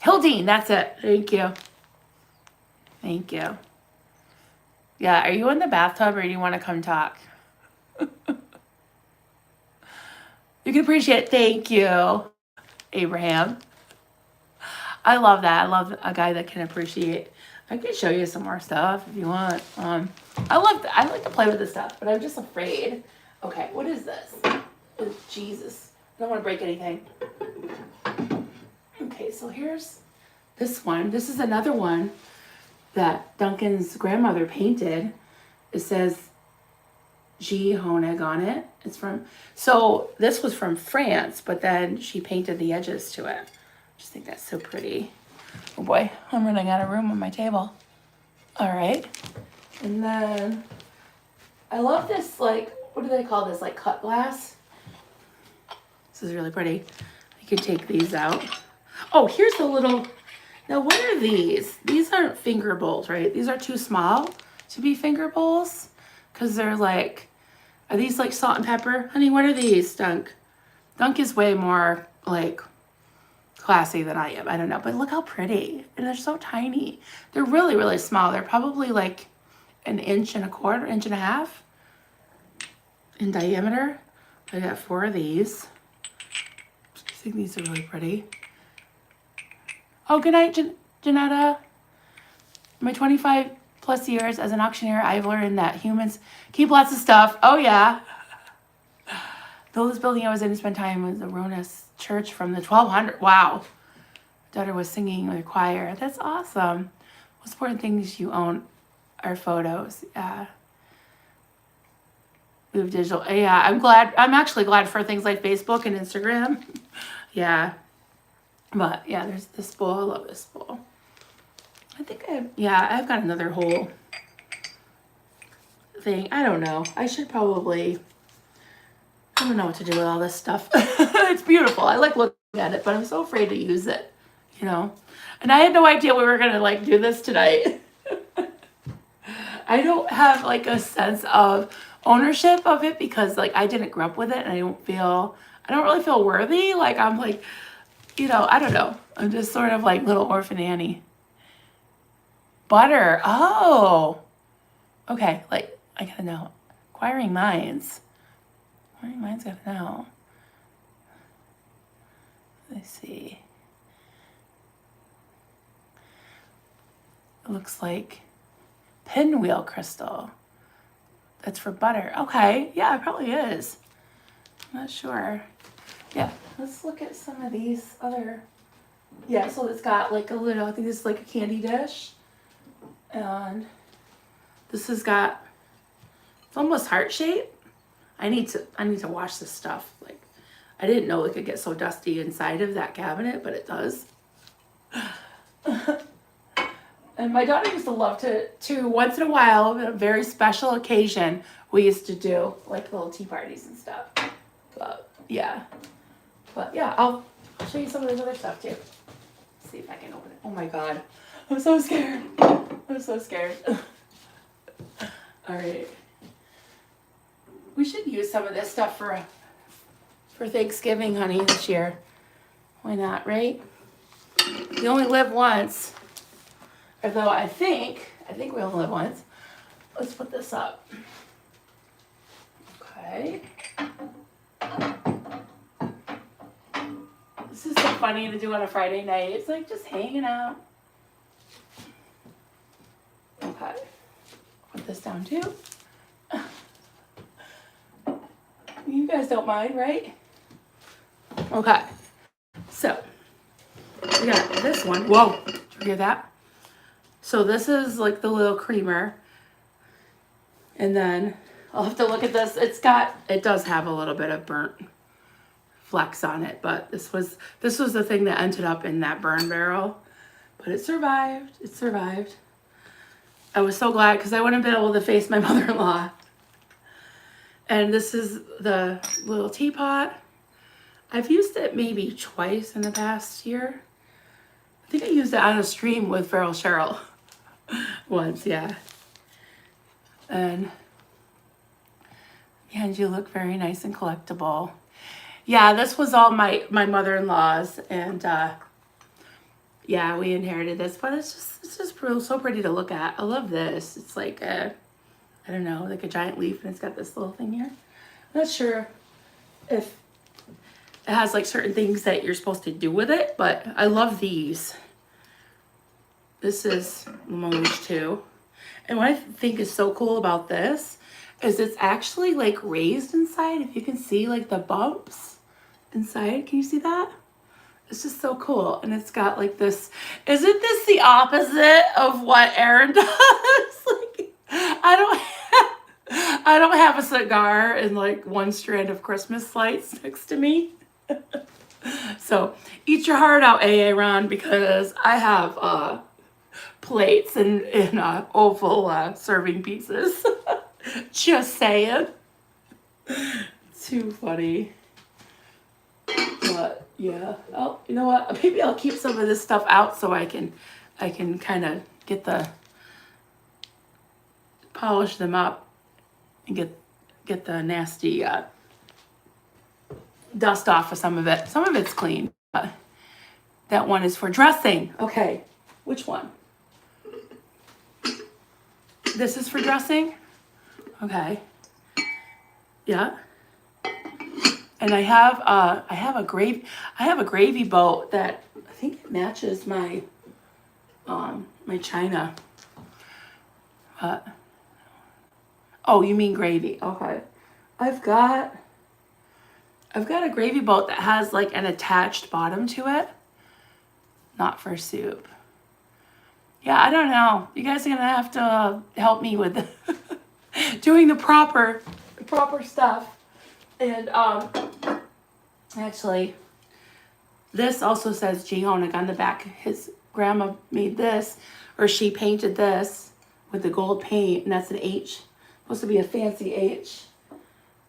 Hildine, that's it. Thank you. Thank you. Yeah, are you in the bathtub or do you want to come talk? You can appreciate it. Thank you, Abraham. I love that. I love a guy that can appreciate. I can show you some more stuff if you want. I like to play with this stuff, but I'm just afraid. Okay, what is this? Oh, Jesus. I don't want to break anything. Okay, so here's this one. This is another one that Duncan's grandmother painted. It says G. Honig on it. So this was from France, but then she painted the edges to it. I just think that's so pretty. Oh boy, I'm running out of room on my table. All right. And then I love this, like, what do they call this? Like cut glass. This is really pretty. I can take these out. Oh, here's a little, now what are these? These aren't finger bowls, right? These are too small to be finger bowls because they're like, are these like salt and pepper? Honey, what are these, Dunk? Dunk is way more like classy than I am. I don't know, but look how pretty. And they're so tiny. They're really, really small. They're probably like an inch and a quarter, inch and a half in diameter. I got 4 of these. I think these are really pretty. Oh, good night, Janetta. My 25 plus years as an auctioneer, I've learned that humans keep lots of stuff. Oh yeah. The oldest building I was in to spend time was the Ronas Church from the 1200s. Wow. Daughter was singing with a choir. That's awesome. Most important things you own are photos. Yeah. Move digital. Yeah, I'm actually glad for things like Facebook and Instagram. Yeah. But yeah, there's this bowl. I love this bowl. I think I've got another whole thing. I don't know. I don't know what to do with all this stuff. It's beautiful. I like looking at it, but I'm so afraid to use it, you know? And I had no idea we were going to like do this tonight. I don't have like a sense of ownership of it because like I didn't grow up with it and I don't really feel worthy. Like I'm like, you know, I don't know. I'm just sort of like little orphan Annie. Butter. Oh. Okay, like I gotta know. Acquiring minds. Acquiring minds gotta know. Let's see. It looks like pinwheel crystal. That's for butter. Okay, yeah, it probably is. I'm not sure. Yeah, let's look at some of these other. Yeah, so it's got like a little, I think this is like a candy dish. And this has got, it's almost heart shape. I need to wash this stuff. Like, I didn't know it could get so dusty inside of that cabinet, but it does. And my daughter used to love to once in a while, a very special occasion, we used to do like little tea parties and stuff. But yeah, I'll show you some of this other stuff too. Let's see if I can open it. Oh my God, I'm so scared. I'm so scared. All right, we should use some of this stuff for Thanksgiving, honey, this year. Why not, right? You only live once. Although I think we only live once. Let's put this up. Okay. This is so funny to do on a Friday night. It's like just hanging out. Okay. Put this down too. You guys don't mind, right? Okay. So, we got this one. Whoa, did you hear that? So this is like the little creamer. And then I'll have to look at this. It does have a little bit of burnt flecks on it, but this was the thing that ended up in that burn barrel. But it survived. It survived. I was so glad because I wouldn't have been able to face my mother-in-law. And this is the little teapot. I've used it maybe twice in the past year. I think I used it on a stream with Feral Cheryl once, yeah. And you look very nice and collectible. Yeah, this was all my mother-in-law's, and yeah, we inherited this, but it's just so pretty to look at. I love this. It's like I don't know, like a giant leaf, and it's got this little thing here. I'm not sure if it has like certain things that you're supposed to do with it, but I love these. This is Limoges too. And what I think is so cool about this is it's actually like raised inside. If you can see like the bumps inside, can you see that? It's just so cool. And it's got like this, isn't this the opposite of what Erin does? Like, I don't have a cigar and like one strand of Christmas lights next to me. So eat your heart out, Aaron, because I have plates and oval serving pieces. Just saying. Too funny. But yeah. Oh, you know what? Maybe I'll keep some of this stuff out so I can kind of polish them up and get the nasty dust off of some of it. Some of it's clean. That one is for dressing. Okay. Which one? This is for dressing? Okay. Yeah. And I have a gravy boat that I think it matches my my china. Oh, you mean gravy? Okay. I've got a gravy boat that has like an attached bottom to it. Not for soup. Yeah, I don't know. You guys are gonna have to help me with doing the proper stuff. And actually, this also says Gihonig on the back. His grandma made this, or she painted this with the gold paint, and that's an H. Supposed to be a fancy H.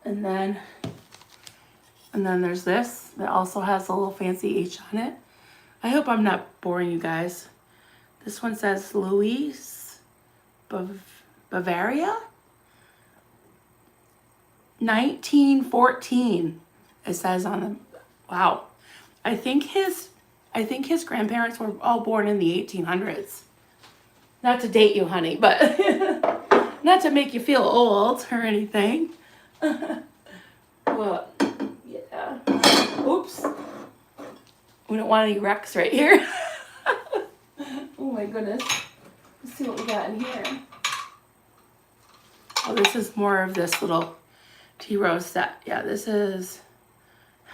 And then there's this that also has a little fancy H on it. I hope I'm not boring you guys. This one says Louis Bavaria 1914. It says on them. Wow. I think his grandparents were all born in the 1800s. Not to date you, honey, but not to make you feel old or anything. Well, yeah. Oops. We don't want any wrecks right here. Oh my goodness. Let's see what we got in here. Oh, this is more of this little tea rose set. Yeah, this is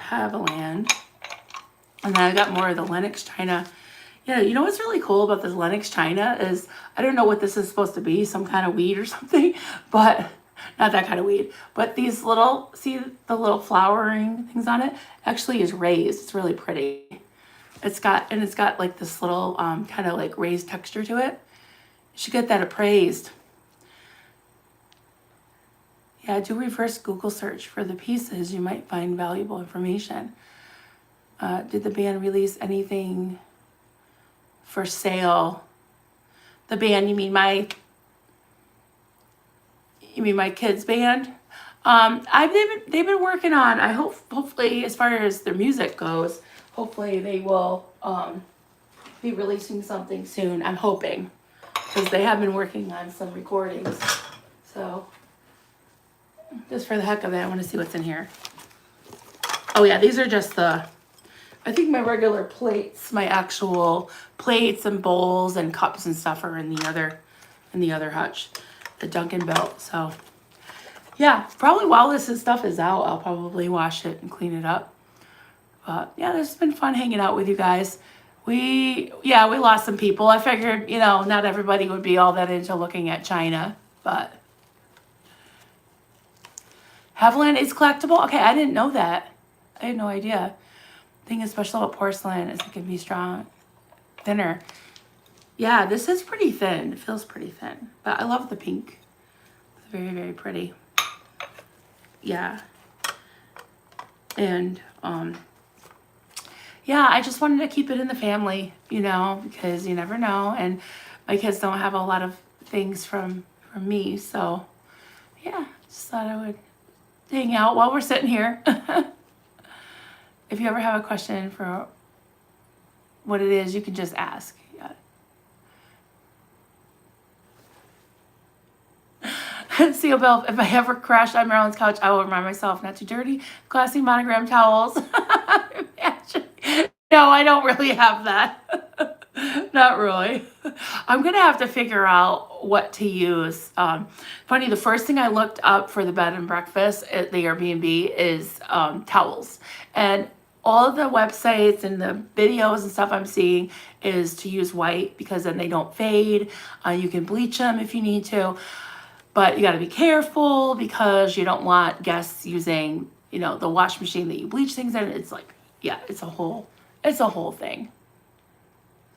Haviland. And then I got more of the Lenox China. Yeah, you know what's really cool about this Lenox China is, I don't know what this is supposed to be, some kind of weed or something, but not that kind of weed. But these little, see the little flowering things on it? Actually is raised. It's really pretty. It's got like this little kind of like raised texture to it. You should get that appraised. Yeah, do reverse Google search for the pieces. You might find valuable information. Did the band release anything for sale? The band, you mean my kids' band? They've been working on, I hopefully as far as their music goes, hopefully they will be releasing something soon. I'm hoping, because they have been working on some recordings. So just for the heck of it, I want to see what's in here. Oh yeah, these are just I think my regular plates, my actual plates and bowls and cups and stuff are in the other hutch, the Dunkin' built. So yeah, probably while this stuff is out, I'll probably wash it and clean it up. But yeah, it's been fun hanging out with you guys. We lost some people. I figured, not everybody would be all that into looking at China, but Haviland is collectible. Okay, I didn't know that. I had no idea. The thing is special about porcelain is it can be strong, thinner. Yeah, this is pretty thin. It feels pretty thin, but I love the pink. It's very, very pretty. Yeah. And yeah, I just wanted to keep it in the family, because you never know, and my kids don't have a lot of things from me, so yeah, just thought I would hang out while we're sitting here. If you ever have a question for what it is, you can just ask. Yeah. Seal Bell, if I ever crash on Marilyn's couch, I will remind myself not too dirty, classy monogram towels. No, I don't really have that. Not really. I'm going to have to figure out what to use. Funny, the first thing I looked up for the bed and breakfast at the Airbnb is towels. And all of the websites and the videos and stuff I'm seeing is to use white because then they don't fade. You can bleach them if you need to. But you got to be careful because you don't want guests using, the wash machine that you bleach things in. It's like, yeah, it's a whole thing.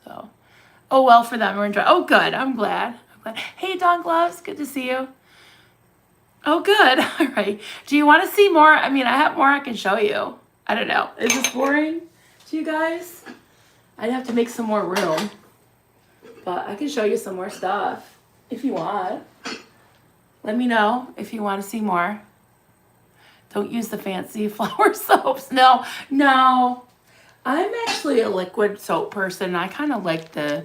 So, oh well for them. We're enjoying. Oh, good. I'm glad. Hey, Dawn Gloves. Good to see you. Oh, good. All right. Do you want to see more? I mean, I have more I can show you. I don't know. Is this boring to you guys? I'd have to make some more room. But I can show you some more stuff if you want. Let me know if you want to see more. Don't use the fancy flower soaps. No. I'm actually a liquid soap person. I kind of like the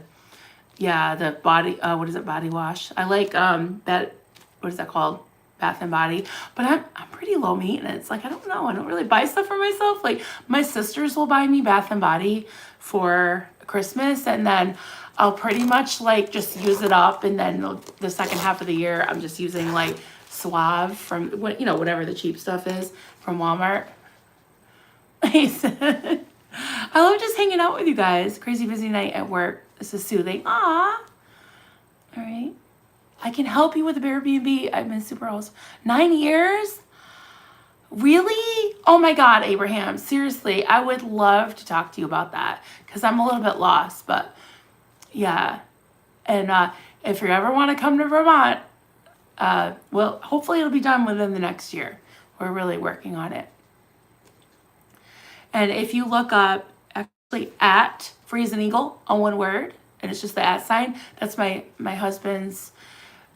body, body wash. I like that, what is that called? Bath and Body. But I'm pretty low maintenance. Like, I don't know. I don't really buy stuff for myself. Like, my sisters will buy me Bath and Body for Christmas, and then I'll pretty much like just use it up, and then the second half of the year I'm just using like Suave from whatever the cheap stuff is from Walmart. I love just hanging out with you guys. Crazy busy night at work. This is soothing. Aw. All right. I can help you with the Airbnb. I've been super awesome. 9 years? Really? Oh my God, Abraham. Seriously, I would love to talk to you about that because I'm a little bit lost. But yeah. And if you ever want to come to Vermont, well, hopefully it'll be done within the next year. We're really working on it. And if you look up actually at Freeze and Eagle on one word, and it's just the @ sign, that's my husband's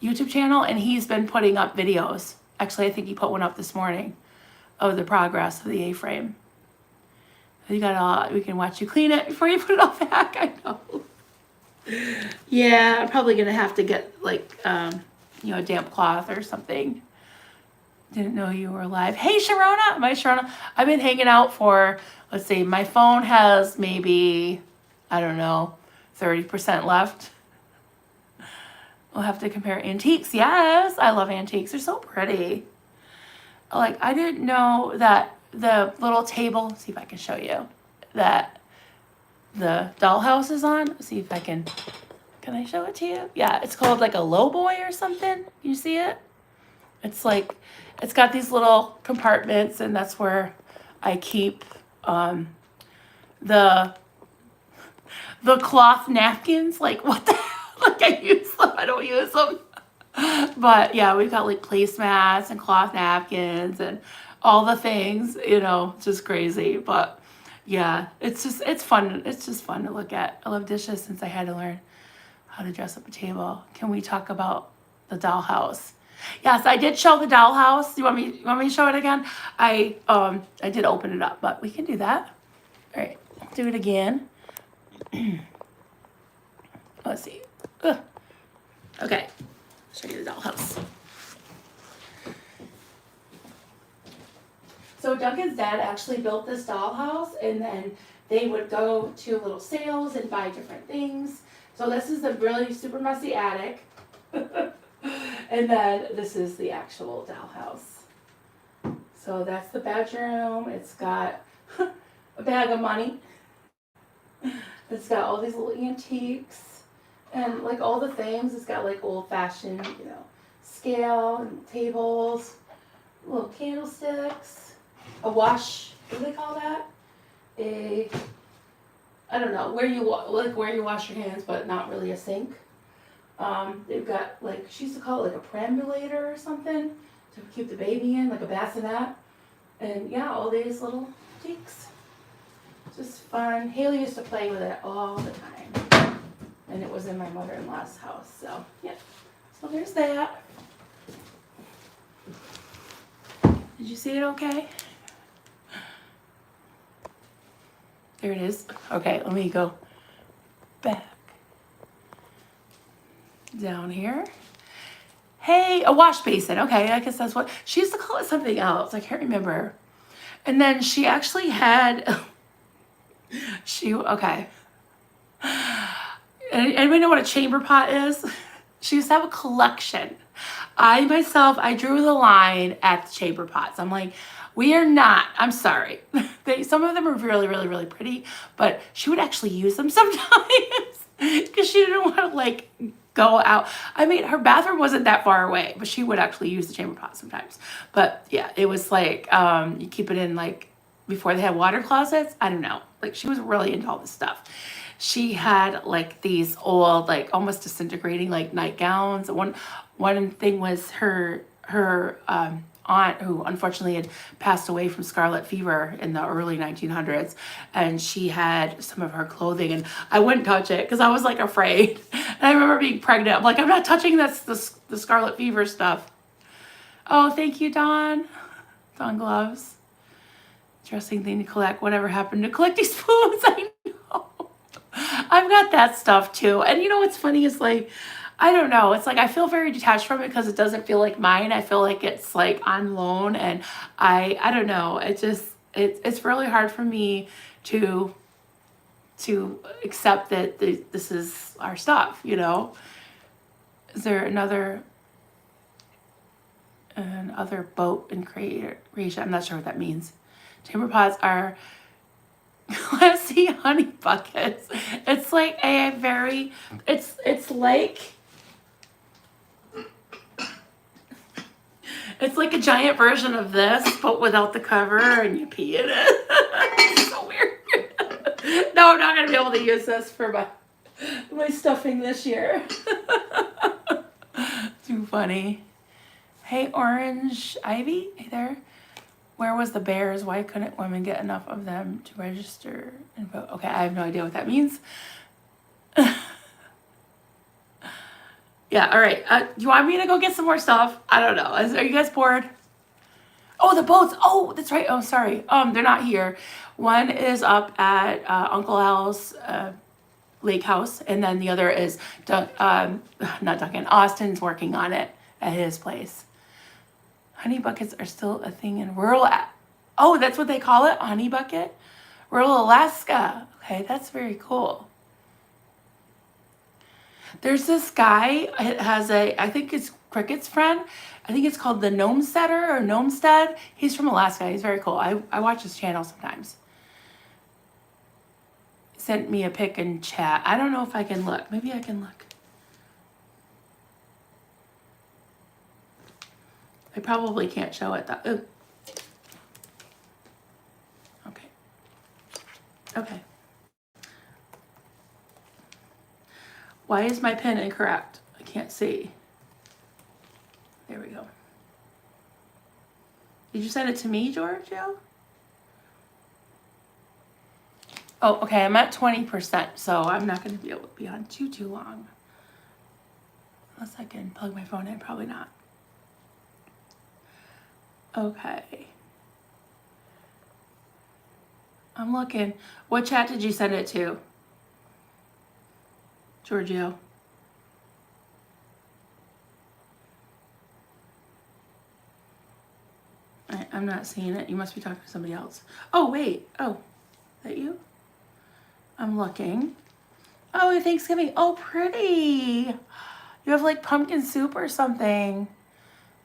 YouTube channel, and he's been putting up videos. Actually, I think he put one up this morning of the progress of the A-frame. You got we can watch you clean it before you put it all back. I know. Yeah, I'm probably gonna have to get like a damp cloth or something. Didn't know you were alive. Hey, Sharona, Sharona. I've been hanging out for, let's see, my phone has maybe, I don't know, 30% left. We'll have to compare antiques. Yes, I love antiques. They're so pretty. Like, I didn't know that the little table, see if I can show you, that the dollhouse is on. Let's see if I can I show it to you? Yeah, it's called like a low boy or something. You see it? It's like, it's got these little compartments, and that's where I keep the cloth napkins. Like, what the hell? Like, I use them, I don't use them. But yeah, we've got like placemats and cloth napkins and all the things, just crazy. But yeah, it's fun. It's just fun to look at. I love dishes since I had to learn how to dress up a table. Can we talk about the dollhouse? Yes, I did show the dollhouse. You want me to show it again? I did open it up, but we can do that. All right, do it again. Let's see. Ugh. Okay, show you the dollhouse. So Duncan's dad actually built this dollhouse, and then they would go to little sales and buy different things. So this is the really super messy attic. And then this is the actual dollhouse. So that's the bedroom. It's got a bag of money. It's got all these little antiques and like all the things. It's got like old fashioned, scale and tables, little candlesticks, a wash, what do they call that? I don't know, where you wash your hands, but not really a sink. They've got like, she used to call it like a perambulator or something to keep the baby in, like a bassinet. And yeah, all these little antiques. Just fun. Haley used to play with it all the time. And it was in my mother-in-law's house, so yeah. So there's that. Did you see it okay? There it is. Okay, let me go back. Down here. Hey, a wash basin. Okay, I guess that's what she used to call it, something else. I can't remember. And then she actually had okay. Anybody know what a chamber pot is? She used to have a collection. I drew the line at the chamber pots. I'm like, we are not, I'm sorry. Some of them are really, really, really pretty, but she would actually use them sometimes because she didn't want to like go out. I mean, her bathroom wasn't that far away, but she would actually use the chamber pot sometimes. But yeah, it was like, you keep it in like, before they had water closets. I don't know. Like, she was really into all this stuff. She had like these old, like almost disintegrating like nightgowns. One thing was her aunt, who unfortunately had passed away from scarlet fever in the early 1900s, and she had some of her clothing, and I wouldn't touch it because I was like afraid. And I remember being pregnant. I'm like, I'm not touching the scarlet fever stuff. Oh, thank you, Dawn. Dawn Gloves. Interesting thing to collect. Whatever happened to collecting spoons? I know. I've got that stuff too. And you know what's funny is like, I don't know. It's like I feel very detached from it because it doesn't feel like mine. I feel like it's like on loan, and I don't know. It's really hard for me to accept that this is our stuff. Is there another boat in Croatia? I'm not sure what that means. Chamber pots are classy honey buckets. It's like it's like It's like a giant version of this, but without the cover, and you pee in it. It's so weird. No, I'm not going to be able to use this for my stuffing this year. Too funny. Hey, Orange Ivy. Hey there. Where was the bears? Why couldn't women get enough of them to register and vote? Okay, I have no idea what that means. Yeah, all right. Do you want me to go get some more stuff? I don't know. Are you guys bored? Oh, the boats. Oh, that's right. Oh, sorry. They're not here. One is up at Uncle Al's lake house, and then the other is not Duncan. Austin's working on it at his place. Honey buckets are still a thing in rural. Oh, that's what they call it, honey bucket. Rural Alaska. Okay, that's very cool. There's this guy. It has I think it's Cricket's friend. I think it's called the Gnomesteader or Gnomestead. He's from Alaska. He's very cool. I watch his channel sometimes. Sent me a pic in chat. I don't know if I can look. Maybe I can look. I probably can't show it though. Ooh. Okay. Okay. Why is my pen incorrect? I can't see. There we go. Did you send it to me, Giorgio? Oh, okay. I'm at 20%, so I'm not going to be able to be on too long. Unless I can plug my phone in. Probably not. Okay. I'm looking. What chat did you send it to? Giorgio. I'm not seeing it. You must be talking to somebody else. Oh, wait. Oh, is that you? I'm looking. Oh, Thanksgiving. Oh, pretty. You have like pumpkin soup or something.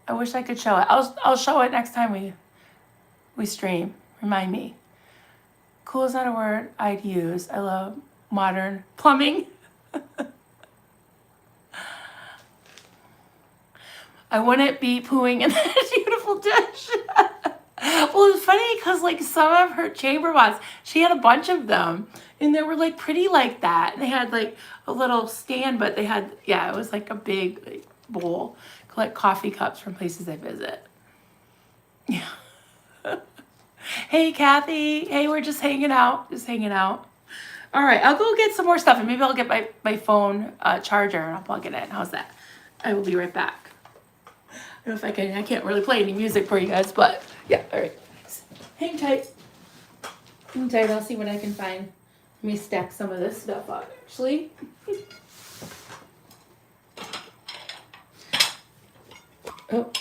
I wish I could show it. I'll show it next time we stream. Remind me. Cool is not a word I'd use. I love modern plumbing. I wouldn't be pooing in that beautiful dish. Well, it's funny because like some of her chamber pots, she had a bunch of them, and they were like pretty like that. They had like a little stand, but they had, yeah, it was like a big like, bowl, collect coffee cups from places I visit. Yeah. Hey, Kathy. Hey, we're just hanging out. Just hanging out. All right, I'll go get some more stuff, and maybe I'll get my phone charger, and I'll plug it in. How's that? I will be right back. I don't know if I can't really play any music for you guys, but yeah, all right. Hang tight. Hang tight, I'll see what I can find. Let me stack some of this stuff up, actually. Oh.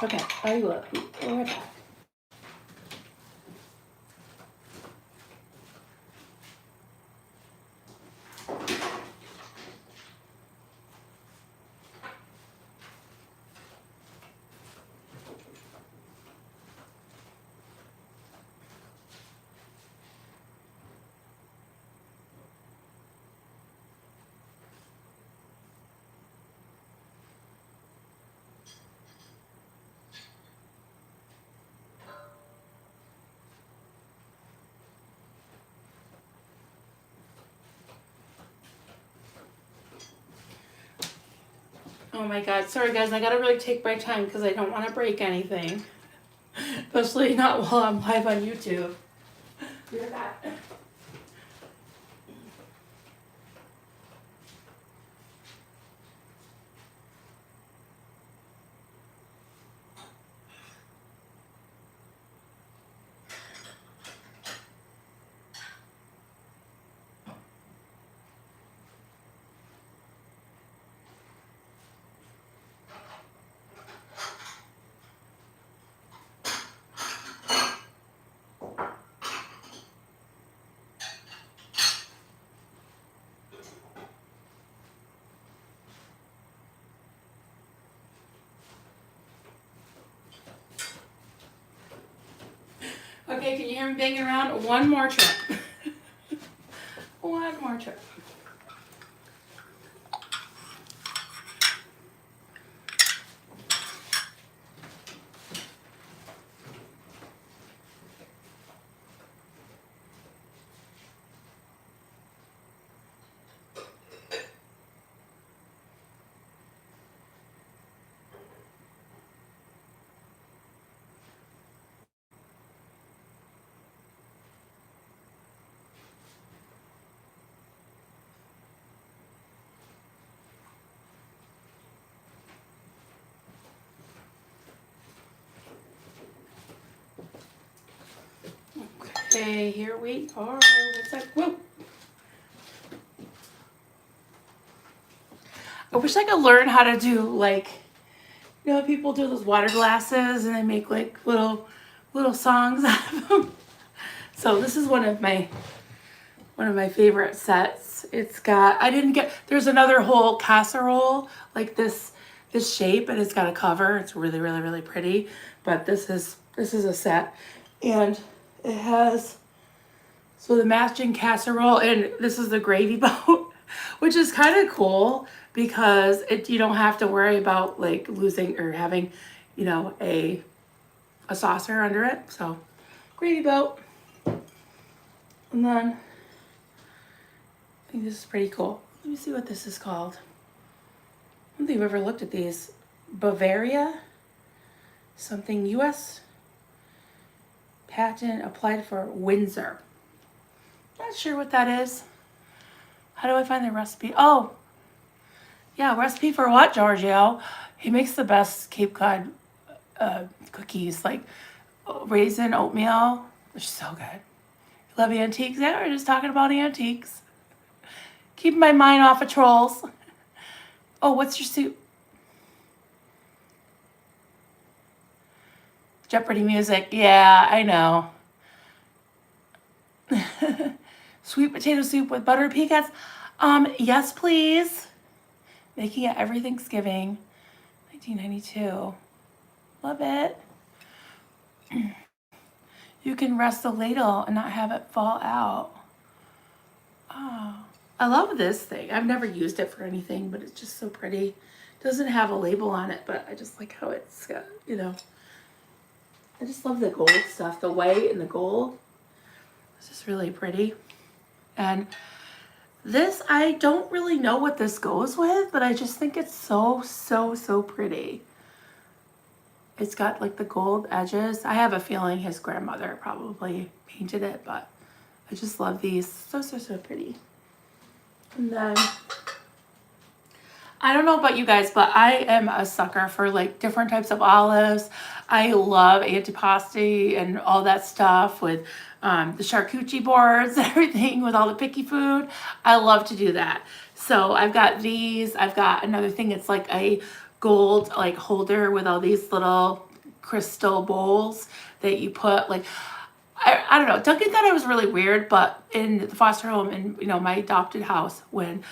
Okay, I will. We're right back. Oh my God, sorry guys, I gotta really take my time because I don't want to break anything. Especially not while I'm live on YouTube. Hear that? Okay, can you hear me banging around? One more trip. One more trip. Okay, here we are. What's that? Whoa. I wish I could learn how to do like, you know, people do those water glasses and they make like little songs out of them. So this is one of my favorite sets. It's got, I didn't get, there's another whole casserole like this shape, and it's got a cover. It's really, really, really pretty. But this is a set, and it has, so the matching casserole, and this is the gravy boat, which is kind of cool because you don't have to worry about like losing or having, you know, a saucer under it. So gravy boat. And then I think this is pretty cool. Let me see what this is called. I don't think I've ever looked at these. Bavaria, something U.S. patent applied for Windsor. Not sure what that is. How do I find the recipe? Oh, yeah, recipe for what, Giorgio? He makes the best Cape Cod cookies, like raisin oatmeal. They're so good. Love antiques. Yeah, we're just talking about antiques. Keeping my mind off of trolls. Oh, what's your soup? Jeopardy music. Yeah, I know. Sweet potato soup with buttered pecans. Yes, please. Making it every Thanksgiving. 1992. Love it. You can rest the ladle and not have it fall out. Oh, I love this thing. I've never used it for anything, but it's just so pretty. It doesn't have a label on it, but I just like how it's got, you know, I just love the gold stuff, the white and the gold. It's just really pretty. And this, I don't really know what this goes with, but I just think it's so, so, so pretty. It's got like the gold edges. I have a feeling his grandmother probably painted it, but I just love these. So, so, so pretty. And then, I don't know about you guys, but I am a sucker for like different types of olives. I love antipasti and all that stuff with the charcuterie boards and everything with all the picky food. I love to do that. So I've got these. I've got another thing. It's like a gold like holder with all these little crystal bowls that you put like, I don't know. Duncan thought it was really weird, but in the foster home and, you know, my adopted house when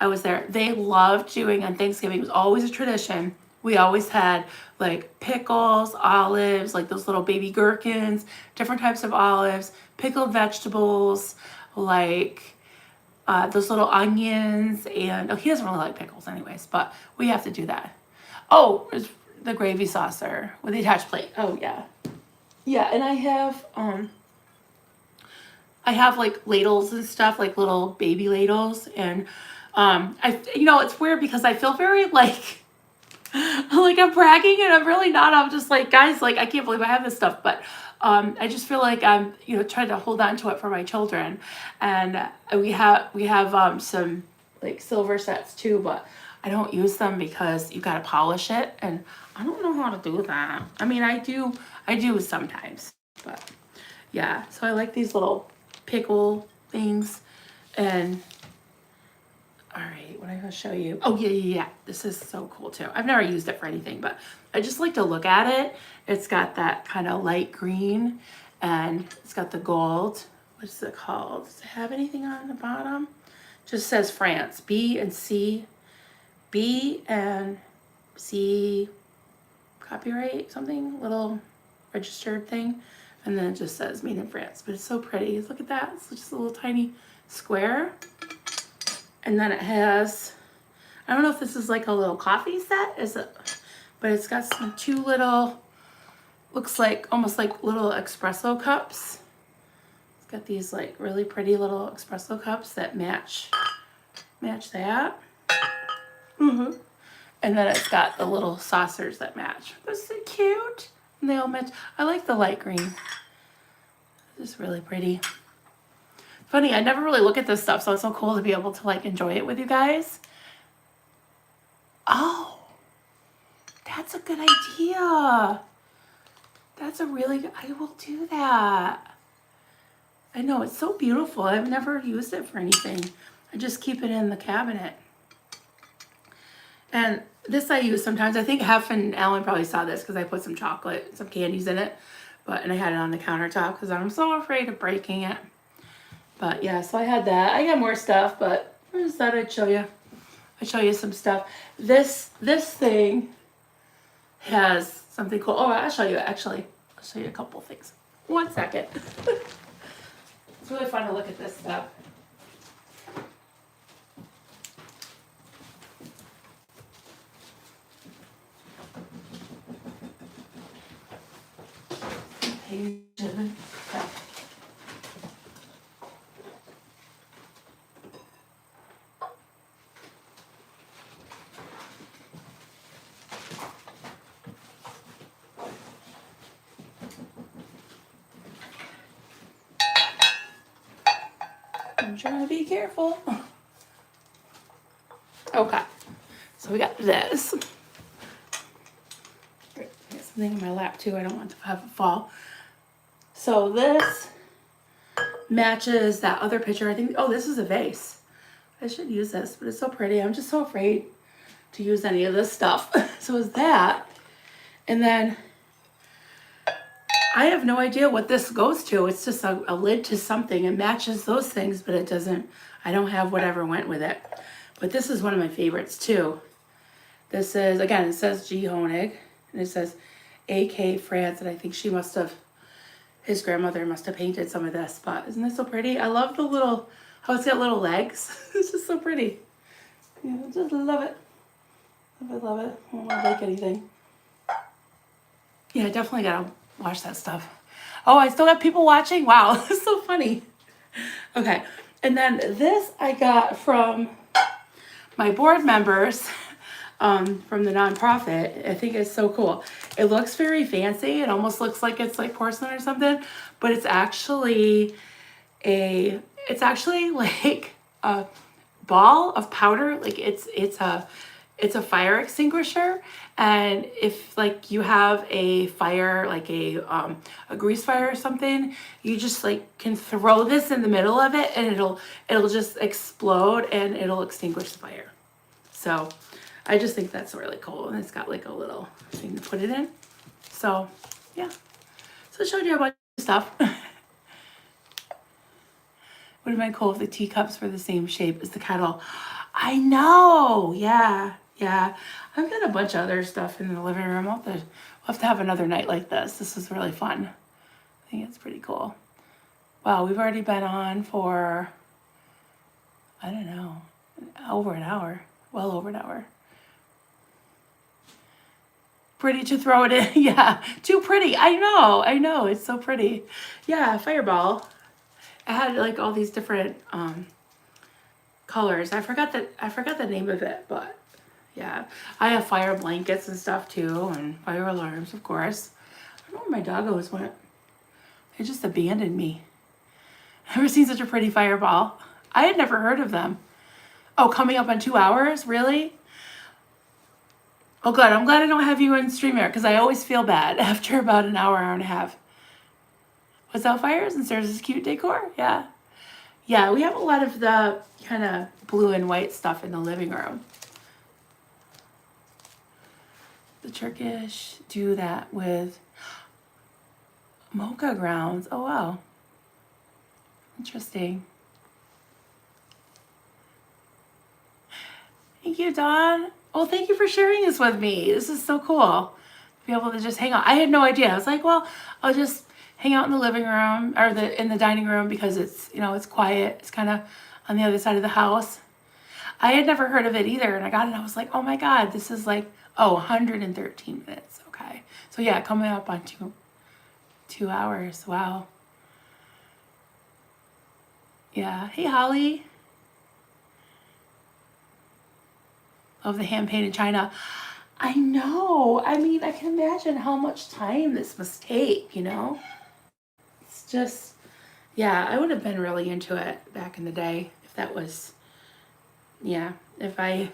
I was there, they loved doing on Thanksgiving. It was always a tradition. We always had like pickles, olives, like those little baby gherkins, different types of olives, pickled vegetables, like those little onions. And oh, he doesn't really like pickles anyways, but we have to do that. Oh, it's the gravy saucer with the attached plate. Oh, yeah. Yeah, and I have like ladles and stuff, like little baby ladles, and you know, it's weird because I feel very like I'm bragging, and I'm really not. I'm just like, guys, like I can't believe I have this stuff, but I just feel like I'm, you know, trying to hold on to it for my children, and we have some like silver sets too, but I don't use them because you got to polish it, and I don't know how to do that. I mean, I do sometimes, but yeah. So I like these little pickle things, and all right, what am I going to show you? Oh, yeah. This is so cool too. I've never used it for anything, but I just like to look at it. It's got that kind of light green, and it's got the gold. What's it called? Does it have anything on the bottom? Just says France. B and C copyright, something, little registered thing. And then it just says made in France, but it's so pretty. Look at that. It's just a little tiny square. And then it has, I don't know if this is like a little coffee set, but it's got some two little, looks like almost like little espresso cups. It's got these like really pretty little espresso cups that match that. And then it's got the little saucers that match. They're so cute. And they all match. I like the light green. It's really pretty. Funny, I never really look at this stuff, so it's so cool to be able to like enjoy it with you guys. Oh, that's a good idea. That's a really good, I will do that. I know, it's so beautiful. I've never used it for anything. I just keep it in the cabinet. And this I use sometimes. I think Hef and Alan probably saw this because I put some chocolate, some candies in it. And I had it on the countertop because I'm so afraid of breaking it. But yeah, so I had that. I got more stuff, but I just thought I'd show you. I'd show you some stuff. This thing has something cool. Oh, I'll show you actually. I'll show you a couple things. 1 second. It's really fun to look at this stuff. Page 7. Okay. I'm trying to be careful. Okay, so we got this. I got something in my lap too. I don't want to have it fall. So this matches that other picture. I think, oh, this is a vase. I should use this, but it's so pretty. I'm just so afraid to use any of this stuff. So it's that. And then I have no idea what this goes to. It's just a lid to something. It matches those things, but it doesn't, I don't have whatever went with it. But this is one of my favorites too. This is, again, it says G. Honig, and it says A.K. France, and I think she must have, his grandmother must have painted some of this, but isn't this so pretty? I love the little, how it's got little legs. It's just so pretty. Yeah, I just love it. Love it. I don't want to like anything. Yeah, definitely gotta watch that stuff. Oh, I still got people watching? Wow, that's so funny. Okay, and then this I got from my board members from the nonprofit. I think it's so cool. It looks very fancy. It almost looks like it's like porcelain or something, but it's actually like a ball of powder. Like it's a fire extinguisher. And if like you have a fire, like a grease fire or something, you just like can throw this in the middle of it and it'll just explode and it'll extinguish the fire. So I just think that's really cool. And it's got like a little thing to put it in. So yeah. So I showed you a bunch of stuff. Would have been cool if the teacups were the same shape as the kettle. I know. Yeah. Yeah. I've got a bunch of other stuff in the living room. We'll have to have another night like this. This is really fun. I think it's pretty cool. Wow, we've already been on for, I don't know, over an hour. Well over an hour. Pretty to throw it in. Yeah, too pretty. I know. It's so pretty. Yeah, fireball. I had like all these different colors. I forgot the name of it, but yeah. I have fire blankets and stuff too, and fire alarms, of course. I don't know where my doggos went. They just abandoned me. Never seen such a pretty fireball. I had never heard of them. Oh, coming up on 2 hours? Really? Oh, good. I'm glad I don't have you in StreamYard because I always feel bad after about an hour and a half. What's out fires and there's this cute decor? Yeah. Yeah, we have a lot of the kind of blue and white stuff in the living room. The Turkish do that with mocha grounds. Oh, wow. Interesting. Thank you, Dawn. Well, thank you for sharing this with me. This is so cool. To be able to just hang out. I had no idea. I was like, well, I'll just hang out in the living room or in the dining room because it's, it's quiet. It's kind of on the other side of the house. I had never heard of it either. And I got it and I was like, oh my God, this is like, 113 minutes. Okay. So yeah, coming up on two hours. Wow. Yeah. Hey, Holly. Of the hand painted china. I know. I mean, I can imagine how much time this must take, It's just, yeah, I would have been really into it back in the day if that was, yeah, if I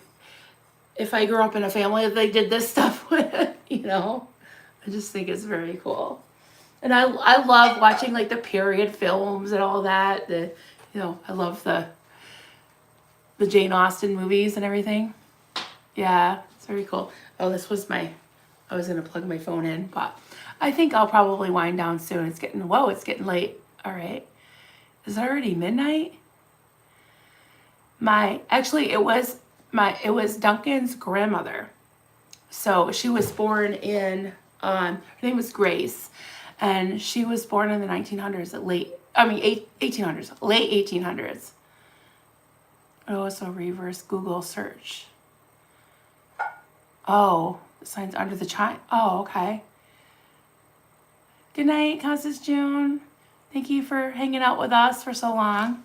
grew up in a family that they did this stuff with, I just think it's very cool. And I love watching like the period films and all that. I love the Jane Austen movies and everything. Yeah, it's very cool. Oh, I was gonna plug my phone in, but I think I'll probably wind down soon. It's getting late. All right. Is it already midnight? It was Duncan's grandmother. So she was born in, her name was Grace, and she was born in the 1900s, 1800s, late 1800s. Oh, so reverse Google search. Oh, the sign's under the chime. Oh, okay. Good night, Constance June. Thank you for hanging out with us for so long.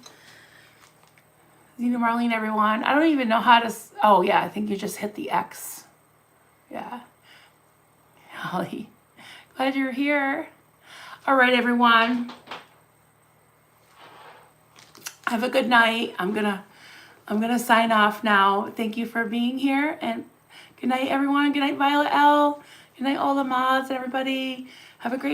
Zena Marlene, everyone. I don't even know how to, oh yeah, I think you just hit the X. Yeah. Holly, glad you're here. All right, everyone. Have a good night. I'm gonna sign off now. Thank you for being here, and good night, everyone. Good night, Violet L. Good night, all the mods and everybody. Have a great